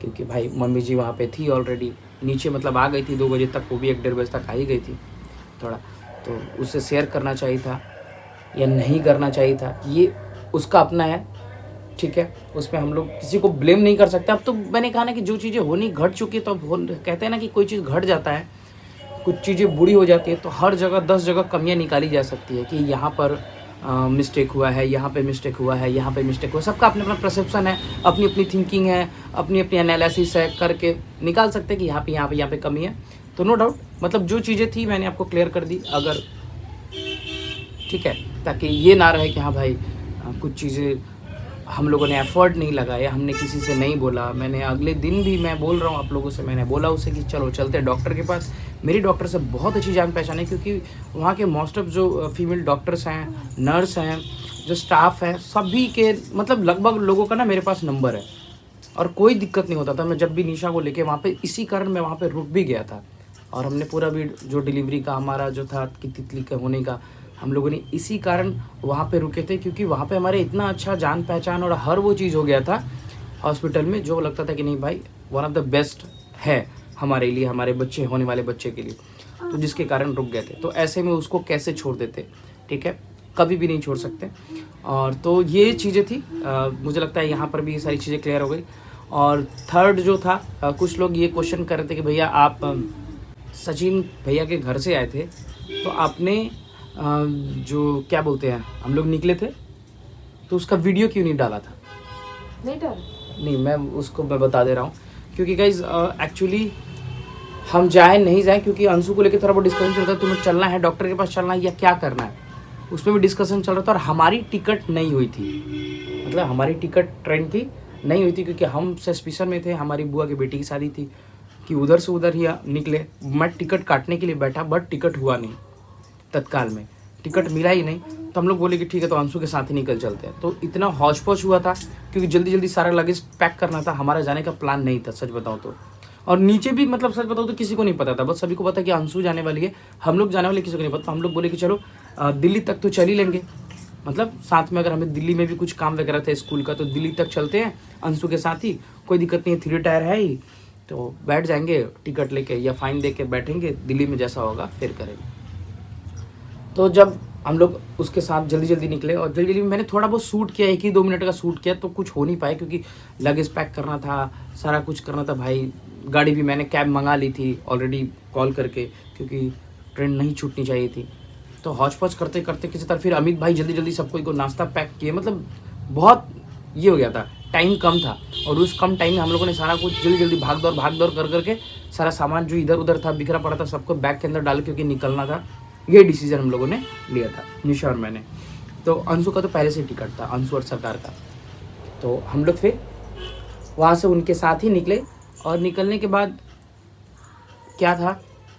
क्योंकि भाई मम्मी जी वहाँ पे थी ऑलरेडी, नीचे मतलब आ गई थी 2 बजे तक, वो भी 1-1:30 बजे तक आ ही गई थी थोड़ा, तो उससे शेयर करना चाहिए था या नहीं करना चाहिए था, ये उसका अपना है, ठीक है। उसमें हम लोग किसी को ब्लेम नहीं कर सकते। अब तो मैंने कहा ना कि जो चीज़ें होनी घट चुकी है, तो अब कहते हैं ना कि कोई चीज़ घट जाता है, कुछ चीज़ें बुरी हो जाती है, तो हर जगह 10 जगह कमियाँ निकाली जा सकती है कि यहाँ पर मिस्टेक हुआ है, यहाँ पे मिस्टेक हुआ है, यहाँ पे मिस्टेक हुआ है। सबका अपना अपना परसेप्शन है, अपनी अपनी थिंकिंग है, अपनी अपनी एनालिसिस है, करके निकाल सकते हैं कि यहाँ पे कमी है। तो नो डाउट, मतलब जो चीज़ें थी मैंने आपको क्लियर कर दी, अगर ठीक है, ताकि ये ना रहे कि हाँ भाई कुछ चीज़ें हम लोगों ने एफर्ट नहीं लगाया, हमने किसी से नहीं बोला। मैंने अगले दिन भी मैं बोल रहा हूँ आप लोगों से, मैंने बोला उसे कि चलो चलते हैं डॉक्टर के पास। मेरी डॉक्टर से बहुत अच्छी जान पहचान है, क्योंकि वहाँ के मोस्ट ऑफ जो फीमेल डॉक्टर्स हैं, नर्स हैं, जो स्टाफ है, सभी के मतलब लगभग लोगों का ना मेरे पास नंबर है, और कोई दिक्कत नहीं होता था। मैं जब भी निशा को लेके वहाँ पे, इसी कारण मैं वहाँ पे रुक भी गया था, और हमने पूरा भी जो डिलीवरी का हमारा जो था कि तितली के होने का, हम लोगों ने इसी कारण वहाँ पे रुके थे, क्योंकि वहाँ पे हमारे इतना अच्छा जान पहचान और हर वो चीज़ हो गया था हॉस्पिटल में, जो लगता था कि नहीं भाई वन ऑफ द बेस्ट है हमारे लिए, हमारे बच्चे होने वाले बच्चे के लिए, तो जिसके कारण रुक गए थे। तो ऐसे में उसको कैसे छोड़ देते, ठीक है, कभी भी नहीं छोड़ सकते। और तो ये चीज़ें थी, मुझे लगता है यहाँ पर भी ये सारी चीज़ें क्लियर हो गई। और थर्ड जो था, कुछ लोग ये क्वेश्चन कर रहे थे कि भैया आप सचिन भैया के घर से आए थे, तो आपने जो क्या बोलते हैं हम लोग निकले थे, तो उसका वीडियो क्यों नहीं डाला था? नहीं डर नहीं, मैं बता दे रहा हूँ, क्योंकि गाइज एक्चुअली हम जाए नहीं जाए, क्योंकि अंशु को लेकर थोड़ा बहुत डिस्कशन चल रहा था, तुम्हें चलना है डॉक्टर के पास चलना है या क्या करना है, उसमें भी डिस्कशन चल रहा था। और हमारी टिकट नहीं हुई थी, मतलब हमारी टिकट ट्रेन की नहीं हुई थी, क्योंकि हम सस्पिशन में थे, हमारी बुआ की बेटी की शादी थी कि उधर से उधर ही निकले। मैं टिकट काटने के लिए बैठा, बट टिकट हुआ नहीं, तत्काल में टिकट मिला ही नहीं। तो हम लोग बोले कि ठीक है, तो अंशु के साथ ही निकल चलते हैं। तो इतना हौच पौच हुआ था, क्योंकि जल्दी जल्दी सारा लगेज पैक करना था, हमारा जाने का प्लान नहीं था सच बताऊँ तो। और नीचे भी मतलब सच बताओ तो किसी को नहीं पता था, बस सभी को पता कि अंशु जाने वाली है, हम लोग जाने वाले, किसी को नहीं पता। तो हम लोग बोले कि चलो दिल्ली तक तो चल ही लेंगे, मतलब साथ में अगर हमें दिल्ली में भी कुछ काम वगैरह था स्कूल का, तो दिल्ली तक चलते हैं अंशु के साथ ही, कोई दिक्कत नहीं है, 3 टायर है ही, तो बैठ जाएंगे टिकट लेके या फाइन दे के बैठेंगे, दिल्ली में जैसा होगा फिर करेंगे। तो जब हम लोग उसके साथ जल्दी जल्दी निकले, और जल्दी जल्दी मैंने थोड़ा बहुत शूट किया, 1 ही 2 मिनट का शूट किया, तो कुछ हो नहीं पाया, क्योंकि लगेज पैक करना था, सारा कुछ करना था भाई। गाड़ी भी मैंने कैब मंगा ली थी ऑलरेडी कॉल करके, क्योंकि ट्रेन नहीं छूटनी चाहिए थी। तो हौच पौच करते करते किसी तरह फिर अमित भाई जल्दी जल्दी सबको को नाश्ता पैक किए, मतलब बहुत ये हो गया था, टाइम कम था, और उस कम टाइम में हम लोगों ने सारा कुछ जल्दी जल्दी भाग दौड़ कर करके सारा सामान जो इधर उधर था बिखरा पड़ा था सबको बैग के अंदर डाल, क्योंकि निकलना था। ये डिसीजन हम लोगों ने लिया था, निशा और मैंने। तो अंशु का तो पहले से टिकट था, अंशु और सरकार का। तो हम लोग फिर वहाँ से उनके साथ ही निकले, और निकलने के बाद क्या था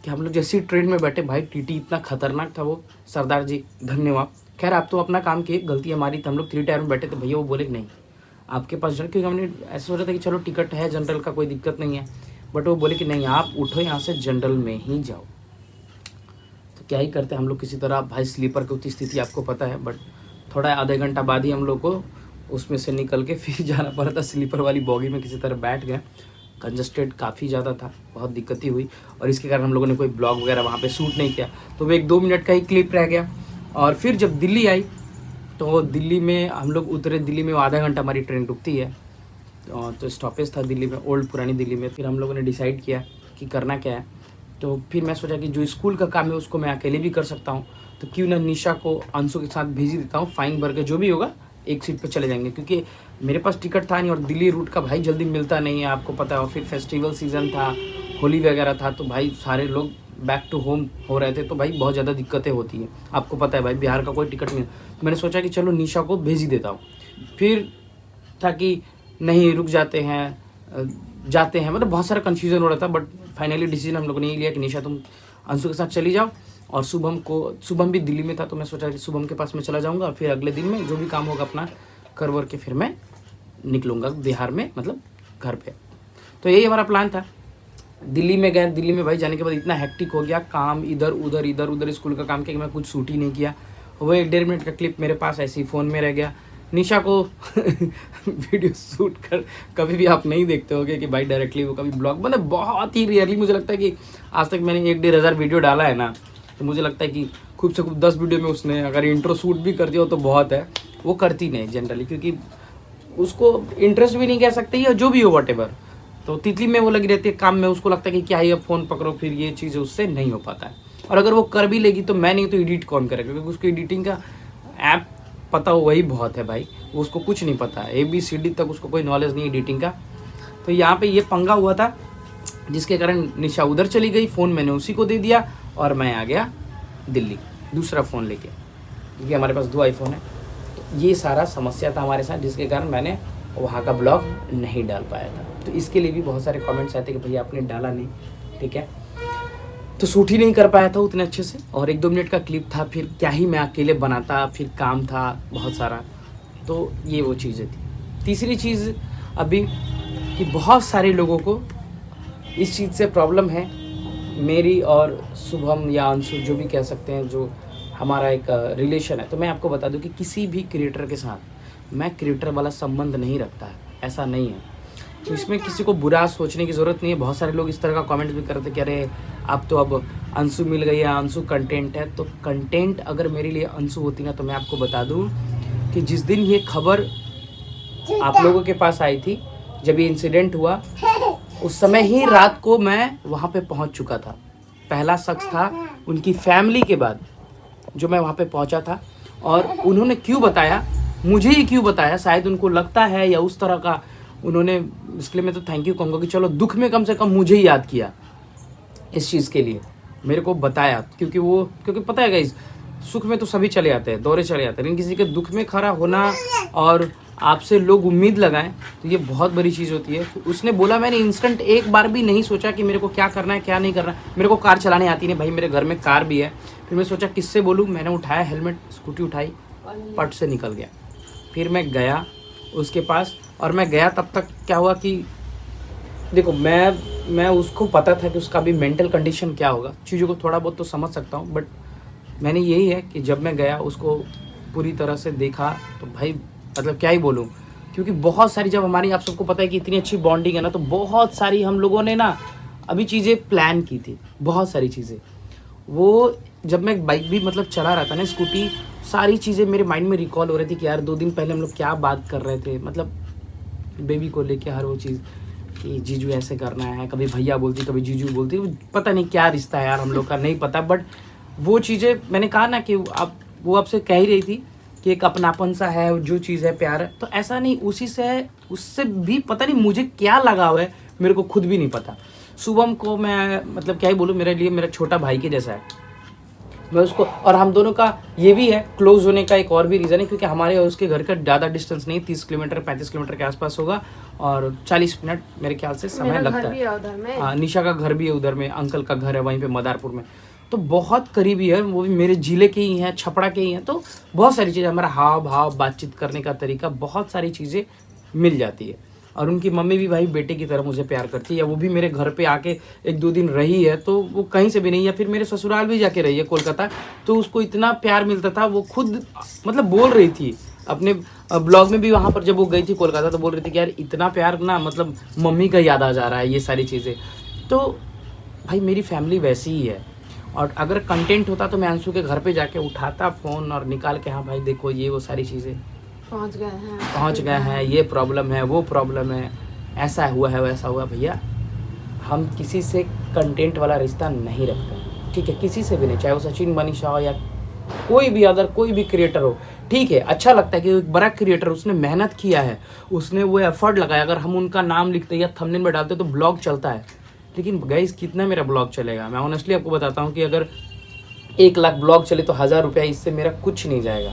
कि हम लोग जैसे ट्रेन में बैठे, भाई टीटी इतना खतरनाक था वो, सरदार जी धन्यवाद। खैर आप तो अपना काम किए, गलती हमारी थी, हम लोग 3 टायर में बैठे थे, भैया वो बोले कि नहीं आपके पास जनरल, क्योंकि हमने ऐसा सोचा था कि चलो टिकट है जनरल का, कोई दिक्कत नहीं है, बट वो बोले कि नहीं आप उठो यहाँ से जनरल में ही जाओ। तो क्या ही करते हम लोग किसी तरह, भाई स्लीपर की उतनी स्थिति आपको पता है, बट थोड़ा आधे घंटा बाद ही हम लोग को उसमें से निकल के फिर जाना पड़ा था स्लीपर वाली बॉगी में, किसी तरह बैठ गए। कंजस्टेड काफ़ी ज़्यादा था, बहुत दिक्कत ही हुई, और इसके कारण हम लोगों ने कोई ब्लॉग वगैरह वहाँ पे शूट नहीं किया, तो वो 1-2 मिनट का ही क्लिप रह गया। और फिर जब दिल्ली आई, तो दिल्ली में हम लोग उतरे, दिल्ली में आधा घंटा हमारी ट्रेन रुकती है, तो स्टॉपेज था दिल्ली में, ओल्ड पुरानी दिल्ली में। फिर हम लोगों ने डिसाइड किया कि करना क्या है, तो फिर मैं सोचा कि जो स्कूल का काम है उसको मैं अकेले भी कर सकता हूँ, तो क्यों ना निशा को अंशु के साथ भेज ही देता हूँ, फाइन भर के जो भी होगा एक सीट पे चले जाएंगे, क्योंकि मेरे पास टिकट था नहीं, और दिल्ली रूट का भाई जल्दी मिलता नहीं है आपको पता है, और फिर फेस्टिवल सीज़न था, होली वगैरह था, तो भाई सारे लोग बैक टू होम हो रहे थे, तो भाई बहुत ज़्यादा दिक्कतें होती हैं, आपको पता है भाई बिहार का कोई टिकट नहीं। तो मैंने सोचा कि चलो निशा को भेज ही देता हूँ। फिर था कि नहीं रुक जाते हैं, मतलब बहुत सारा कन्फ्यूज़न हो रहा था, बट फाइनली डिसीजन हम लोगों ने ये लिया कि निशा तुम अंशु के साथ चली जाओ, और शुभम भी दिल्ली में था, तो मैं सोचा कि शुभम के पास में चला जाऊँगा, फिर अगले दिन में जो भी काम होगा अपना कर वर के फिर मैं निकलूँगा बिहार में, मतलब घर पे। तो यही हमारा प्लान था। दिल्ली में गए, दिल्ली में भाई जाने के बाद इतना हेक्टिक हो गया, काम इधर उधर स्कूल का काम किया कि मैं कुछ शूट ही नहीं किया। वो 1-1.5 मिनट का क्लिप मेरे पास ऐसे ही फ़ोन में रह गया। निशा को वीडियो शूट कर कभी भी आप नहीं देखते होगे कि भाई डायरेक्टली वो कभी ब्लॉग, मतलब बहुत ही रेयरली, मुझे लगता है कि आज तक मैंने 1-1.5 हज़ार वीडियो डाला है ना, तो मुझे लगता है कि खूब से खूब 10 वीडियो में उसने अगर इंट्रो शूट भी कर दिया हो तो बहुत है। वो करती नहीं जनरली, क्योंकि उसको इंटरेस्ट भी नहीं कह सकते, या जो भी हो वॉटेवर, तो तितली में वो लगी रहती है काम में, उसको लगता है कि क्या ही अब फ़ोन पकड़ो, फिर ये चीज़ उससे नहीं हो पाता है। और अगर वो कर भी लेगी तो मैं नहीं तो एडिट कौन करेगा, क्योंकि उसको एडिटिंग का ऐप पता हो वही बहुत है भाई, उसको कुछ नहीं पता है, ABCD तक उसको कोई नॉलेज नहीं एडिटिंग का। तो यहाँ पे ये पंगा हुआ था, जिसके कारण निशा उधर चली गई, फ़ोन मैंने उसी को दे दिया, और मैं आ गया दिल्ली दूसरा फ़ोन लेके, क्योंकि हमारे पास 2 iPhone है। तो ये सारा समस्या था हमारे साथ, जिसके कारण मैंने वहाँ का ब्लॉग नहीं डाल पाया था। तो इसके लिए भी बहुत सारे कमेंट्स आते कि भैया आपने डाला नहीं, ठीक है, तो शूट ही नहीं कर पाया था उतने अच्छे से, और 1-2 मिनट का क्लिप था, फिर क्या ही मैं अकेले बनाता, फिर काम था बहुत सारा, तो ये वो चीज़ें थी। तीसरी चीज़ अभी कि बहुत सारे लोगों को इस चीज़ से प्रॉब्लम है, मेरी और शुभम या अंशु जो भी कह सकते हैं, जो हमारा एक रिलेशन है, तो मैं आपको बता दूं कि किसी भी क्रिएटर के साथ मैं क्रिएटर वाला संबंध नहीं रखता है, ऐसा नहीं है। तो इसमें किसी को बुरा सोचने की ज़रूरत नहीं है। बहुत सारे लोग इस तरह का कमेंट भी करते कि अरे आप तो अब अंशु मिल गई है, अंशु कंटेंट है। तो कंटेंट अगर मेरे लिए अंशु होती ना, तो मैं आपको बता दूं कि जिस दिन ये खबर आप लोगों के पास आई थी, जब ये इंसिडेंट हुआ, उस समय ही रात को मैं वहाँ पे पहुँच चुका था। पहला शख्स था उनकी फैमिली के बाद जो मैं वहाँ पे पहुँचा था। और उन्होंने क्यों बताया, मुझे ही क्यों बताया, शायद उनको लगता है या उस तरह का उन्होंने, इसके लिए मैं तो थैंक यू कहूँगा कि चलो दुख में कम से कम मुझे ही याद किया इस चीज़ के लिए, मेरे को बताया। क्योंकि पता है गाइस, सुख में तो सभी चले आते हैं, दौरे चले आते हैं, लेकिन किसी के दुख में खड़ा होना और आपसे लोग उम्मीद लगाएं, तो ये बहुत बड़ी चीज़ होती है। तो उसने बोला, मैंने इंस्टेंट एक बार भी नहीं सोचा कि मेरे को क्या करना है क्या नहीं करना है। मेरे को कार चलाने आती नहीं भाई, मेरे घर में कार भी है। फिर मैं सोचा किससे बोलूँ, मैंने उठाया हेलमेट, स्कूटी उठाई, पट से निकल गया। फिर मैं गया उसके पास, और मैं गया तब तक क्या हुआ कि देखो, मैं उसको पता था कि उसका भी मेंटल कंडीशन क्या होगा, चीज़ों को थोड़ा बहुत तो समझ सकता हूँ। बट मैंने यही है कि जब मैं गया उसको पूरी तरह से देखा, तो भाई मतलब क्या ही बोलूँ, क्योंकि बहुत सारी, जब हमारी, आप सबको पता है कि इतनी अच्छी बॉन्डिंग है ना, तो बहुत सारी हम लोगों ने ना अभी चीज़ें प्लान की थी, बहुत सारी चीज़ें। वो जब मैं बाइक भी मतलब चला रहा था ना, स्कूटी, सारी चीज़ें मेरे माइंड में रिकॉल हो रही थी कि यार 2 दिन पहले हम लोग क्या बात कर रहे थे, मतलब बेबी को लेके हर वो चीज़ कि जीजू ऐसे करना है, कभी भैया बोलती कभी जीजू बोलती, पता नहीं क्या रिश्ता है यार हम लोग का, नहीं पता। बट वो चीज़ें मैंने कहा ना कि वो आपसे कह ही रही थी कि एक अपनापन सा है, जो चीज़ है प्यार है, तो ऐसा नहीं, उसी से है, उससे भी पता नहीं मुझे क्या लगाव है, मेरे को खुद भी नहीं पता। शुभम को मैं मतलब क्या ही बोलूँ, मेरे लिए मेरा छोटा भाई के जैसा है। मैं उसको, और हम दोनों का ये भी है क्लोज होने का एक और भी रीज़न है, क्योंकि हमारे और उसके घर का ज़्यादा डिस्टेंस नहीं, 30 किलोमीटर 35 किलोमीटर के आसपास होगा, और 40 मिनट मेरे ख्याल से समय लगता है। हाँ, निशा का घर भी है उधर में, अंकल का घर है वहीं पे मदारपुर में, तो बहुत करीबी है। वो भी मेरे ज़िले के ही हैं, छपरा के ही हैं, तो बहुत सारी चीज़ें, हमारा हाव भाव, बातचीत करने का तरीका, बहुत सारी चीज़ें मिल जाती है। और उनकी मम्मी भी भाई बेटे की तरह मुझे प्यार करती है, या वो भी मेरे घर पे आके 1-2 दिन रही है, तो वो कहीं से भी नहीं, या फिर मेरे ससुराल भी जाके रही है कोलकाता, तो उसको इतना प्यार मिलता था। वो खुद मतलब बोल रही थी अपने ब्लॉग में भी, वहाँ पर जब वो गई थी कोलकाता, तो बोल रही थी कि यार इतना प्यार ना, मतलब मम्मी का याद आ जा रहा है, ये सारी चीज़ें। तो भाई मेरी फैमिली वैसी ही है। और अगर कंटेंट होता तो मैं अंशु के घर पे जाके उठाता फ़ोन और निकाल के, हाँ भाई देखो ये वो सारी चीज़ें, पहुँच गए हैं, ये प्रॉब्लम है, वो प्रॉब्लम है, ऐसा हुआ है, वैसा हुआ। भैया हम किसी से कंटेंट वाला रिश्ता नहीं रखते, ठीक है, किसी से भी नहीं, चाहे वो सचिन मनीषा हो या कोई भी अदर कोई भी क्रिएटर हो, ठीक है। अच्छा लगता है कि एक बड़ा क्रिएटर, उसने मेहनत किया है, उसने वो एफर्ट लगाया, अगर हम उनका नाम लिखते या थंबनेल में डालते तो ब्लॉग चलता है। लेकिन गाइस कितना मेरा ब्लॉग चलेगा, मैं ऑनेस्टली आपको बताता हूँ कि अगर 1 लाख ब्लॉग चले तो 1000 रुपया इससे मेरा कुछ नहीं जाएगा।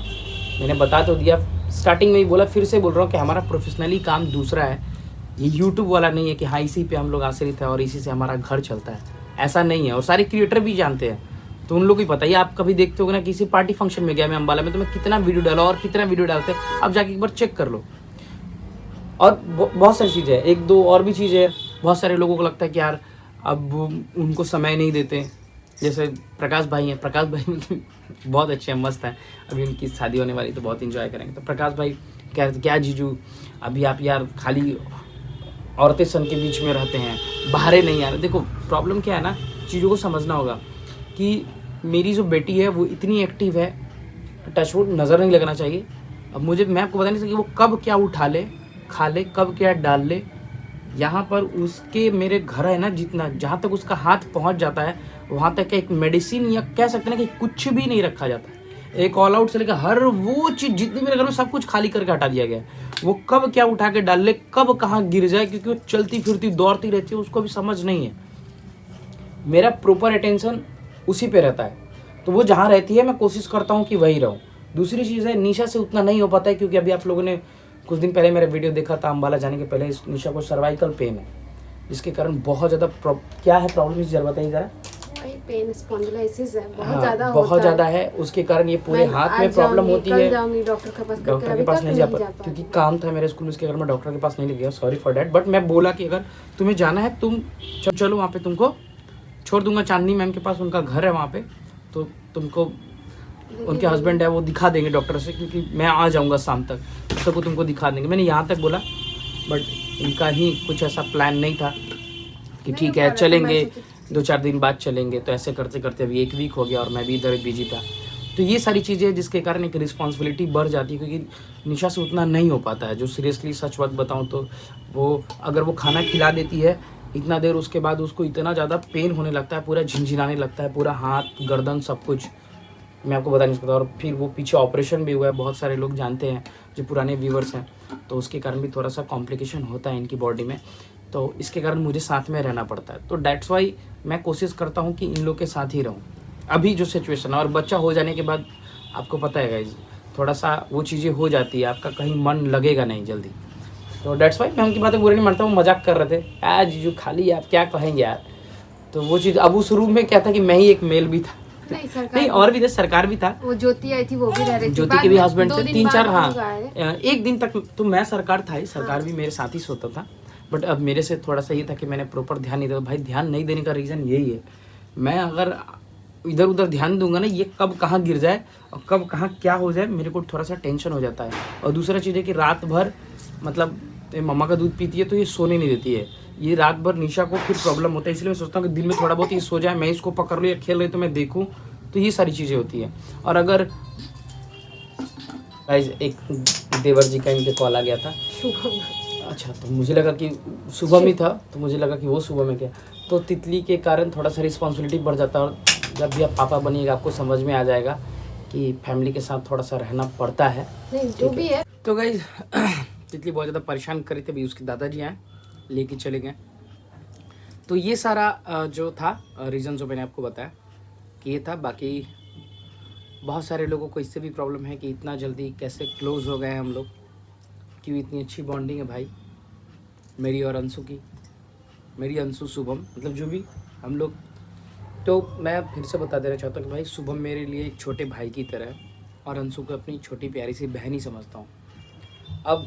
मैंने बता तो दिया, स्टार्टिंग में ही बोला, फिर से बोल रहा हूँ कि हमारा प्रोफेशनली काम दूसरा है, ये यूट्यूब वाला नहीं है कि हाँ इसी पे हम लोग आश्रित है और इसी से हमारा घर चलता है, ऐसा नहीं है। और सारे क्रिएटर भी जानते हैं, तो उन लोग को पता है। आप कभी देखते हो ना, किसी पार्टी फंक्शन में गया मैं अम्बाला में, तो मैं कितना वीडियो डाला और कितना वीडियो डालते हैं, आप जाके एक बार चेक कर लो। और बहुत सारी चीज़ें हैं, 1-2 और भी चीज़ें हैं। बहुत सारे लोगों को लगता है कि यार अब उनको समय नहीं देते, जैसे प्रकाश भाई हैं, प्रकाश भाई बहुत अच्छे हैं, मस्त हैं, अभी उनकी शादी होने वाली तो बहुत इंजॉय करेंगे। तो प्रकाश भाई कह रहे थे क्या जीजू अभी आप यार खाली औरतें सन के बीच में रहते हैं, बाहर नहीं आ रहे। देखो प्रॉब्लम क्या है ना, चीज़ों को समझना होगा कि मेरी जो बेटी है वो इतनी एक्टिव है, टचवुड नज़र नहीं लगना चाहिए। अब मैं आपको बता नहीं सकती वो कब क्या उठा ले, खा ले, कब क्या डाल ले। यहाँ पर उसके मेरे घर है ना, जितना जहाँ तक उसका हाथ पहुँच जाता है वहाँ तक एक मेडिसिन या कह सकते हैं ना कि कुछ भी नहीं रखा जाता है। एक ऑल आउट से लेकर हर वो चीज़ जितनी मेरे घर में सब कुछ खाली करके हटा दिया गया है। वो कब क्या उठा के डाल ले, कब कहाँ गिर जाए, क्योंकि वो चलती फिरती दौड़ती रहती है, उसको भी समझ नहीं है। मेरा प्रॉपर अटेंशन उसी पे रहता है, तो वो जहाँ रहती है मैं कोशिश करता हूँ कि वही रहूँ। दूसरी चीज़ है, निशा से उतना नहीं हो पाता है, क्योंकि अभी आप लोगों ने कुछ दिन पहले मेरा वीडियो देखा था, अम्बाला जाने के पहले निशा को सर्वाइकल पेन है, जिसके कारण बहुत ज़्यादा क्या है प्रॉब्लम, इस जरा बताइए ज़रा। पेन स्पॉन्डिलाइसिस है, बहुत ज़्यादा है, उसके कारण ये पूरे हाथ में प्रॉब्लम होती है। डॉक्टर के पास नहीं जा पाता, क्योंकि काम था मेरे स्कूल में, इसके कारण मैं डॉक्टर के पास नहीं ले गया, सॉरी फॉर डैट। बट मैं बोला कि अगर तुम्हें जाना है तुम चलो, वहाँ पे तुमको छोड़ दूंगा चांदनी मैम के पास, उनका घर है वहाँ पे, तो तुमको उनके हस्बैंड है वो दिखा देंगे डॉक्टर से, क्योंकि मैं आ जाऊँगा शाम तक, तब तक वो तुमको दिखा देंगे। मैंने यहाँ तक बोला, बट इनका ही कुछ ऐसा प्लान नहीं था कि ठीक है चलेंगे 2-4 दिन बाद चलेंगे। तो ऐसे करते करते अभी 1 वीक हो गया और मैं भी इधर बिजी था। तो ये सारी चीज़ें जिसके कारण एक रिस्पॉन्सिबिलिटी बढ़ जाती है, क्योंकि निशा से उतना नहीं हो पाता है। जो सीरियसली सच बात बताऊँ तो वो अगर वो खाना खिला देती है इतना देर, उसके बाद उसको इतना ज़्यादा पेन होने लगता है, पूरा झिनझिनाने लगता है, पूरा हाथ गर्दन सब कुछ, मैं आपको बता नहीं सकता। और फिर वो पीछे ऑपरेशन भी हुआ है, बहुत सारे लोग जानते हैं जो पुराने व्यूवर्स हैं, तो उसके कारण भी थोड़ा सा कॉम्प्लिकेशन होता है इनकी बॉडी में, तो इसके कारण मुझे साथ में रहना पड़ता है। तो डैट्स वाई मैं कोशिश करता हूँ कि इन लोग के साथ ही रहूँ अभी जो सिचुएशन है। और बच्चा हो जाने के बाद आपको पता है गाइस, थोड़ा सा वो चीज़ें हो जाती है, आपका कहीं मन लगेगा नहीं जल्दी। तो डैट्स वाई मैं उनकी बातें बुरी नहीं मानता हूँ, मजाक कर रहे थे यार जीजू खाली आप क्या कहेंगे यार। तो वो चीज़ अब उस रूम में क्या था कि मैं ही एक मेल भी था, नहीं और भी थे, सरकार भी था, वो ज्योति आई थी वो भी रह रही थी, ज्योति के भी हस्बैंड थे, 3-4 हाँ हाँ 1 दिन तक तो मैं सरकार था ही, सरकार भी मेरे साथ ही सोता था। बट अब मेरे से थोड़ा सा ये था कि मैंने प्रॉपर ध्यान नहीं दिया। भाई ध्यान नहीं देने का रीज़न यही है, मैं अगर इधर उधर ध्यान दूंगा ना, ये कब कहाँ गिर जाए और कब कहाँ क्या हो जाए, मेरे को थोड़ा सा टेंशन हो जाता है। और दूसरा चीज़ है कि रात भर मतलब मम्मा का दूध पीती है तो ये सोने नहीं देती है, ये रात भर निशा को फिर प्रॉब्लम होता है। इसलिए मैं सोचता हूँ कि दिन में थोड़ा बहुत ये सो जाए, मैं इसको पकड़ लूँ या खेल रही तो मैं देखूँ, तो ये सारी चीज़ें होती है। और अगर गाइस एक देवर जी का इनके कॉल आ गया था, अच्छा तो मुझे लगा कि सुबह में था, तो मुझे लगा कि वो सुबह में क्या, तो तितली के कारण थोड़ा सा रिस्पॉन्सिबिलिटी बढ़ जाता है। और जब भी आप पापा बनिएगा आपको समझ में आ जाएगा कि फैमिली के साथ थोड़ा सा रहना पड़ता है, जो भी है। तो गाइस तितली बहुत ज़्यादा परेशान करी थी, अभी उसके दादाजी आए लेके चले गए। तो ये सारा जो था रीज़न जो मैंने आपको बताया कि ये था। बाकी बहुत सारे लोगों को इससे भी प्रॉब्लम है कि इतना जल्दी कैसे क्लोज़ हो गए हैं हम लोग, क्यों इतनी अच्छी बॉन्डिंग है भाई मेरी और अंशु की, मेरी अंशु शुभम मतलब जो भी हम लोग। तो मैं फिर से बता देना चाहता हूँ कि भाई शुभम मेरे लिए एक छोटे भाई की तरह है और अंशु को अपनी छोटी प्यारी सी बहन ही समझता हूँ। अब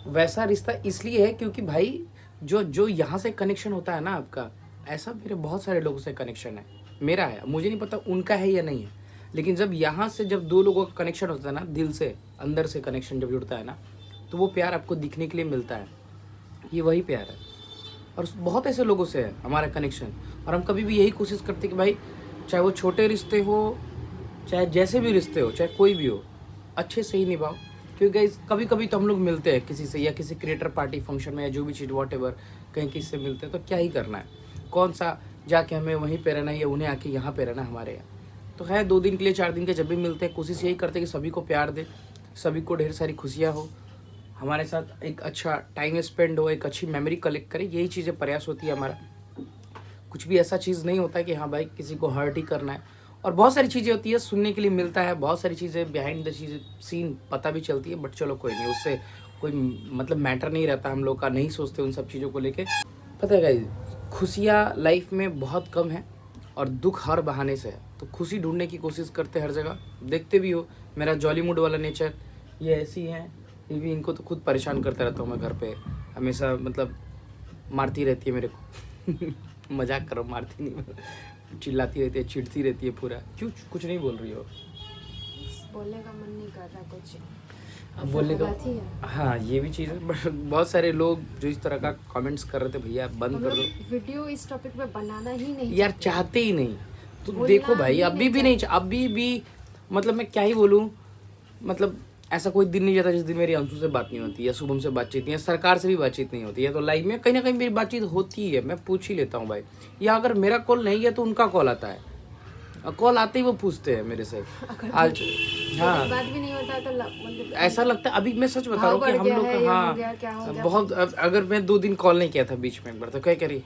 वैसा रिश्ता इसलिए है क्योंकि भाई जो यहाँ से कनेक्शन होता है ना आपका, ऐसा मेरे बहुत सारे लोगों से कनेक्शन है, मेरा है, मुझे नहीं पता उनका है या नहीं है, लेकिन जब यहाँ से जब 2 लोगों का कनेक्शन होता है ना, दिल से अंदर से कनेक्शन जब जुड़ता है ना, तो वो प्यार आपको दिखने के लिए मिलता है, ये वही प्यार है। और बहुत ऐसे लोगों से है हमारा कनेक्शन, और हम कभी भी यही कोशिश करते कि भाई चाहे वो छोटे रिश्ते हो, चाहे जैसे भी रिश्ते हो, चाहे कोई भी हो, अच्छे से ही निभाओ। क्योंकि गाइस कभी कभी तो हम लोग मिलते हैं किसी से, या किसी क्रिएटर पार्टी फंक्शन में या जो भी चीज़ व्हाटएवर कहीं किसी से मिलते हैं, तो क्या ही करना है, कौन सा जाके हमें वहीं पे रहना है या उन्हें आके यहाँ पे रहना हमारे यहाँ। तो है 2 दिन के लिए 4 दिन के जब भी मिलते हैं, कोशिश यही करते हैं कि सभी को प्यार दे, सभी को ढेर सारी खुशियाँ हो, हमारे साथ एक अच्छा टाइम स्पेंड हो, एक अच्छी मेमोरी कलेक्ट करें, यही चीज़ें प्रयास होती है हमारा। कुछ भी ऐसा चीज़ नहीं होता है कि हाँ भाई किसी को हर्ट ही करना है। और बहुत सारी चीज़ें होती है सुनने के लिए मिलता है, बहुत सारी चीज़ें बिहाइंड द सीन पता भी चलती है, बट चलो कोई नहीं, उससे कोई मतलब मैटर नहीं रहता, हम लोग का नहीं सोचते उन सब चीज़ों को लेके। पता है गाइस, खुशियाँ लाइफ में बहुत कम है और दुख हर बहाने से है, तो खुशी ढूंढने की कोशिश करते हर जगह। देखते भी हो मेरा जॉली मूड वाला नेचर, ये ऐसी है, ये भी इनको तो खुद परेशान करता रहता हूँ मैं घर पे हमेशा, मतलब मारती रहती है मेरे को मजाक करो, मारती नहीं, चिल्लाती रहती है, चिढ़ती रहती है पूरा। क्यों कुछ नहीं बोल रही हो? बोलने का मन नहीं कर रहा कुछ, अब बोलने का हाँ ये भी चीज़ है, बट बहुत सारे लोग जो इस तरह का कमेंट्स कर रहे थे, भैया बंद कर दो वीडियो, इस टॉपिक पे बनाना ही नहीं यार, चाहते ही नहीं। तो देखो भाई अभी भी नहीं, अभी भी मतलब मैं क्या ही बोलूँ, मतलब ऐसा कोई दिन नहीं जाता जिस दिन मेरी अंशु से बात नहीं होती, या शुभम से बातचीत नहीं, या सरकार से भी बातचीत नहीं होती है, तो लाइव में कहीं ना कहीं मेरी बातचीत होती है, मैं पूछ ही लेता हूँ भाई, या अगर मेरा कॉल नहीं है तो उनका कॉल आता है, और कॉल आते ही वो पूछते हैं मेरे से आज, हाँ बात भी नहीं होता तो ऐसा लगता है। अभी मैं सच बता रहा हूँ कि हम लोग हाँ बहुत, अगर मैं 2 दिन कॉल नहीं किया था बीच में एक बार, तो क्या करिए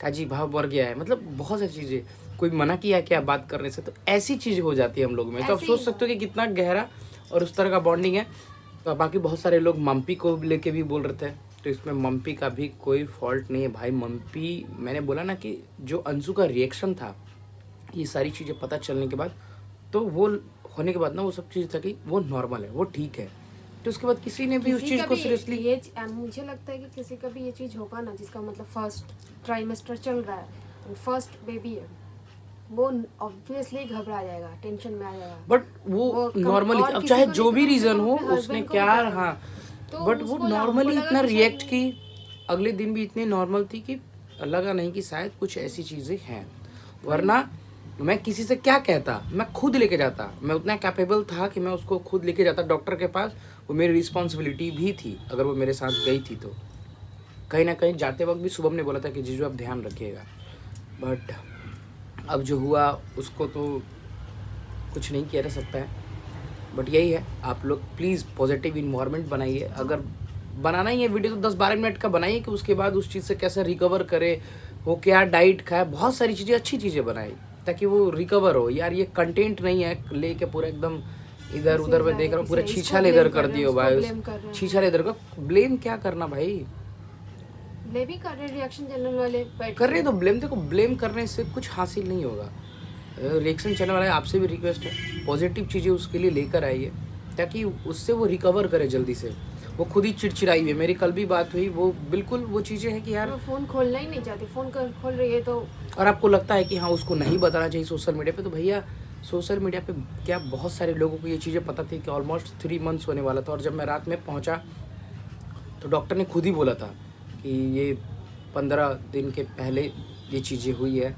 काजी भाव बढ़ गया है, मतलब बहुत सारी चीज़ें, कोई मना किया क्या बात करने से, तो ऐसी चीज़ हो जाती है हम लोग में। तो आप सोच सकते हो कि कितना गहरा और उस तरह का बॉन्डिंग है। तो बाकी बहुत सारे लोग मम्पी को लेके भी बोल रहे थे, तो इसमें मम्पी का भी कोई फॉल्ट नहीं है भाई। मम्पी, मैंने बोला ना कि जो अंशु का रिएक्शन था, ये सारी चीज़ें पता चलने के बाद, तो वो होने के बाद ना वो सब चीज़ था कि वो नॉर्मल है, वो ठीक है। तो उसके बाद किसी ने भी उस चीज़ को सीरियसली, ये मुझे लगता है कि किसी का भी ये चीज़ होगा ना, जिसका मतलब फर्स्ट ट्राइमेस्टर चल रहा है, फर्स्ट बेबी है, वो ऑब्वियसली घबरा जाएगा, टेंशन में आ जाएगा। बट वो नॉर्मली, और अब किसी चाहे को जो नहीं भी तो रीजन हो अपने उसने husband को क्या, बताएगा। हाँ, तो बट वो उसको नॉर्मली लगा इतना कि रिएक्ट शायद की, अगले दिन भी इतनी नॉर्मल थी कि लगा नहीं कि शायद कुछ ऐसी चीजें हैं। वरना मैं किसी से क्या कहता, मैं खुद लेके जाता, मैं उतना कैपेबल था कि मैं उसको खुद लेके जाता डॉक्टर के पास। वो मेरी रिस्पॉन्सिबिलिटी भी थी अगर वो मेरे साथ गई थी तो। कहीं ना कहीं जाते वक्त भी शुभम ने बोला था कि जीजू आप ध्यान रखिएगा, बट अब जो हुआ उसको तो कुछ नहीं किया जा सकता है। बट यही है, आप लोग प्लीज़ पॉजिटिव इन्वायरमेंट बनाइए। अगर बनाना ही है वीडियो तो 10-12 मिनट का बनाइए कि उसके बाद उस चीज़ से कैसे रिकवर करे, वो क्या डाइट खाए, बहुत सारी चीज़ें, अच्छी चीज़ें बनाए ताकि वो रिकवर हो। यार ये कंटेंट नहीं है लेके पूरा एकदम इधर उधर में देख रहा हूँ, पूरा इसको छीछा blame लेदर कर कर रहे हैं, दियो उसको भाई। blame कर रहे हैं। छीछा लेदर का ब्लेम क्या करना भाई, ब्लेम ही कर रहे रिएक्शन चैनल वाले बैठ कर रहे के। तो ब्लेम, देखो ब्लेम करने से कुछ हासिल नहीं होगा। रिएक्शन चैनल वाले आपसे भी रिक्वेस्ट है, पॉजिटिव चीज़ें उसके लिए लेकर आइए ताकि उससे वो रिकवर करे जल्दी से। वो खुद ही चिड़चिड़ाई हुई है, मेरी कल भी बात हुई, वो बिल्कुल वो चीज़ें हैं कि यार, वो फोन खोलना ही नहीं चाहती, फोन खोल रही है तो और आपको लगता है कि हाँ उसको नहीं बताना चाहिए सोशल मीडिया पे, तो भैया सोशल मीडिया पे क्या बहुत सारे लोगों को ये चीज़ें पता थी कि ऑलमोस्ट 3 मंथ्स होने वाला था। और जब मैं रात में पहुंचा तो डॉक्टर ने खुद ही बोला था कि ये 15 दिन के पहले ये चीज़ें हुई है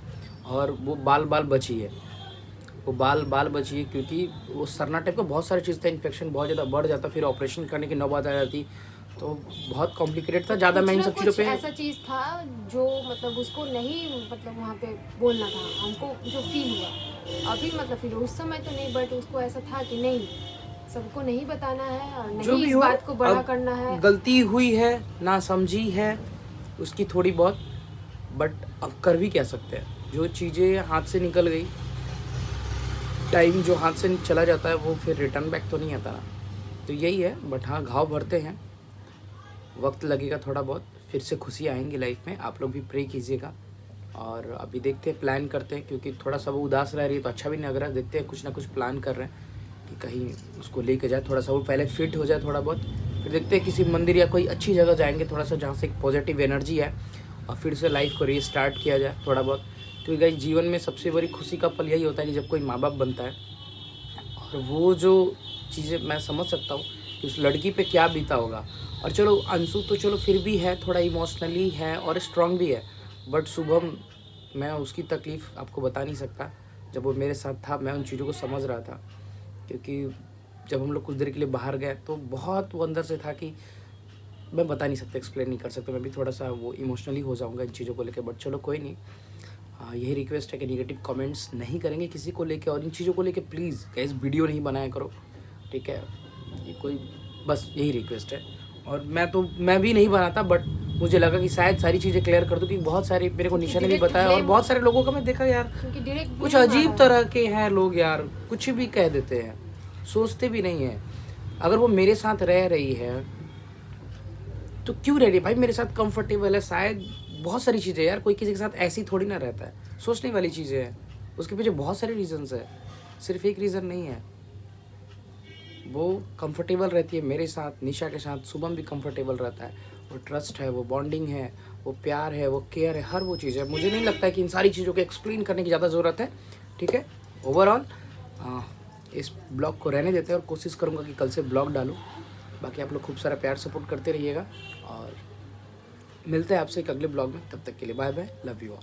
और वो बाल बची है, वो बाल बची है क्योंकि वो सरना टाइप का बहुत सारी चीज़ था, इन्फेक्शन बहुत ज़्यादा बढ़ जाता, फिर ऑपरेशन करने की नौबत आ जाती, तो बहुत कॉम्प्लिकेटेड था। ज़्यादा मैं इन सब चीज़ों पे, ऐसा चीज था जो मतलब उसको नहीं, मतलब वहाँ पे बोलना था हमको, जो फील हुआ अभी, मतलब फील उस समय तो नहीं, बट उसको ऐसा था कि नहीं, सबको नहीं बताना है और जो नहीं भी इस हो, बात को बड़ा अब करना है। गलती हुई है, ना समझी है उसकी थोड़ी बहुत, बट अब कर भी क्या सकते हैं। जो चीज़ें हाथ से निकल गई, टाइम जो हाथ से चला जाता है वो फिर रिटर्न बैक तो नहीं आता ना, तो यही है। बट हाँ, घाव भरते हैं, वक्त लगेगा थोड़ा बहुत, फिर से खुशी आएंगी लाइफ में। आप लोग भी प्रे कीजिएगा और अभी देखते हैं, प्लान करते हैं, क्योंकि थोड़ा सा वो उदास रह रही है तो अच्छा भी नहीं लग रहा है। देखते हैं, कुछ ना कुछ प्लान कर रहे हैं कि कहीं उसको लेके जाए, थोड़ा सा वो पहले फिट हो जाए थोड़ा बहुत, फिर देखते हैं किसी मंदिर या कोई अच्छी जगह जाएंगे थोड़ा सा जहाँ से एक पॉजिटिव एनर्जी है और फिर से लाइफ को रीस्टार्ट किया जाए थोड़ा बहुत। क्योंकि गाइस जीवन में सबसे बड़ी खुशी का पल यही होता है कि जब कोई माँ बाप बनता है, और वो जो चीज़ें मैं समझ सकता हूँ कि उस लड़की पे क्या बीता होगा। और चलो अंशु तो चलो फिर भी है, थोड़ा इमोशनली है और स्ट्रांग भी है, बट शुभम, मैं उसकी तकलीफ़ आपको बता नहीं सकता। जब वो मेरे साथ था मैं उन चीज़ों को समझ रहा था, क्योंकि जब हम लोग कुछ देर के लिए बाहर गए तो बहुत वो अंदर से था कि मैं बता नहीं सकता, एक्सप्लेन नहीं कर सकता। मैं भी थोड़ा सा वो इमोशनली हो जाऊँगा इन चीज़ों को लेकर, बट चलो कोई नहीं। यही रिक्वेस्ट है कि नेगेटिव कमेंट्स नहीं करेंगे किसी को लेके, और इन चीज़ों को लेके प्लीज़ गाइस वीडियो नहीं बनाया करो, ठीक है। ये कोई बस यही रिक्वेस्ट है। और मैं भी नहीं बनाता, बट मुझे लगा कि शायद सारी चीज़ें क्लियर कर दूँ, कि बहुत सारे मेरे को निशा ने भी बताया और बहुत सारे लोगों का मैं देखा यार, क्योंकि डायरेक्ट कुछ अजीब तरह के हैं लोग यार, कुछ भी कह देते हैं, सोचते भी नहीं है। अगर वो मेरे साथ रह रही है तो क्यों रह रही है भाई, मेरे साथ कंफर्टेबल है, शायद बहुत सारी चीज़ें यार, कोई किसी के साथ ऐसी थोड़ी ना रहता है, सोचने वाली चीज़ें हैं, उसके पीछे बहुत सारे रीजंस है, सिर्फ एक रीज़न नहीं है। वो कंफर्टेबल रहती है मेरे साथ, निशा के साथ, शुभम भी कंफर्टेबल रहता है, वो ट्रस्ट है, वो बॉन्डिंग है, वो प्यार है, वो केयर है, हर वो चीज़ है। मुझे नहीं लगता है कि इन सारी चीज़ों को एक्सप्लेन करने की ज़्यादा ज़रूरत है, ठीक है। ओवरऑल इस ब्लॉग को रहने देते हैं और कोशिश करूँगा कि कल से ब्लॉग डालूँ। बाकी आप लोग खूब सारा प्यार सपोर्ट करते रहिएगा और मिलते हैं आपसे एक अगले ब्लॉग में। तब तक के लिए bye bye, love you all.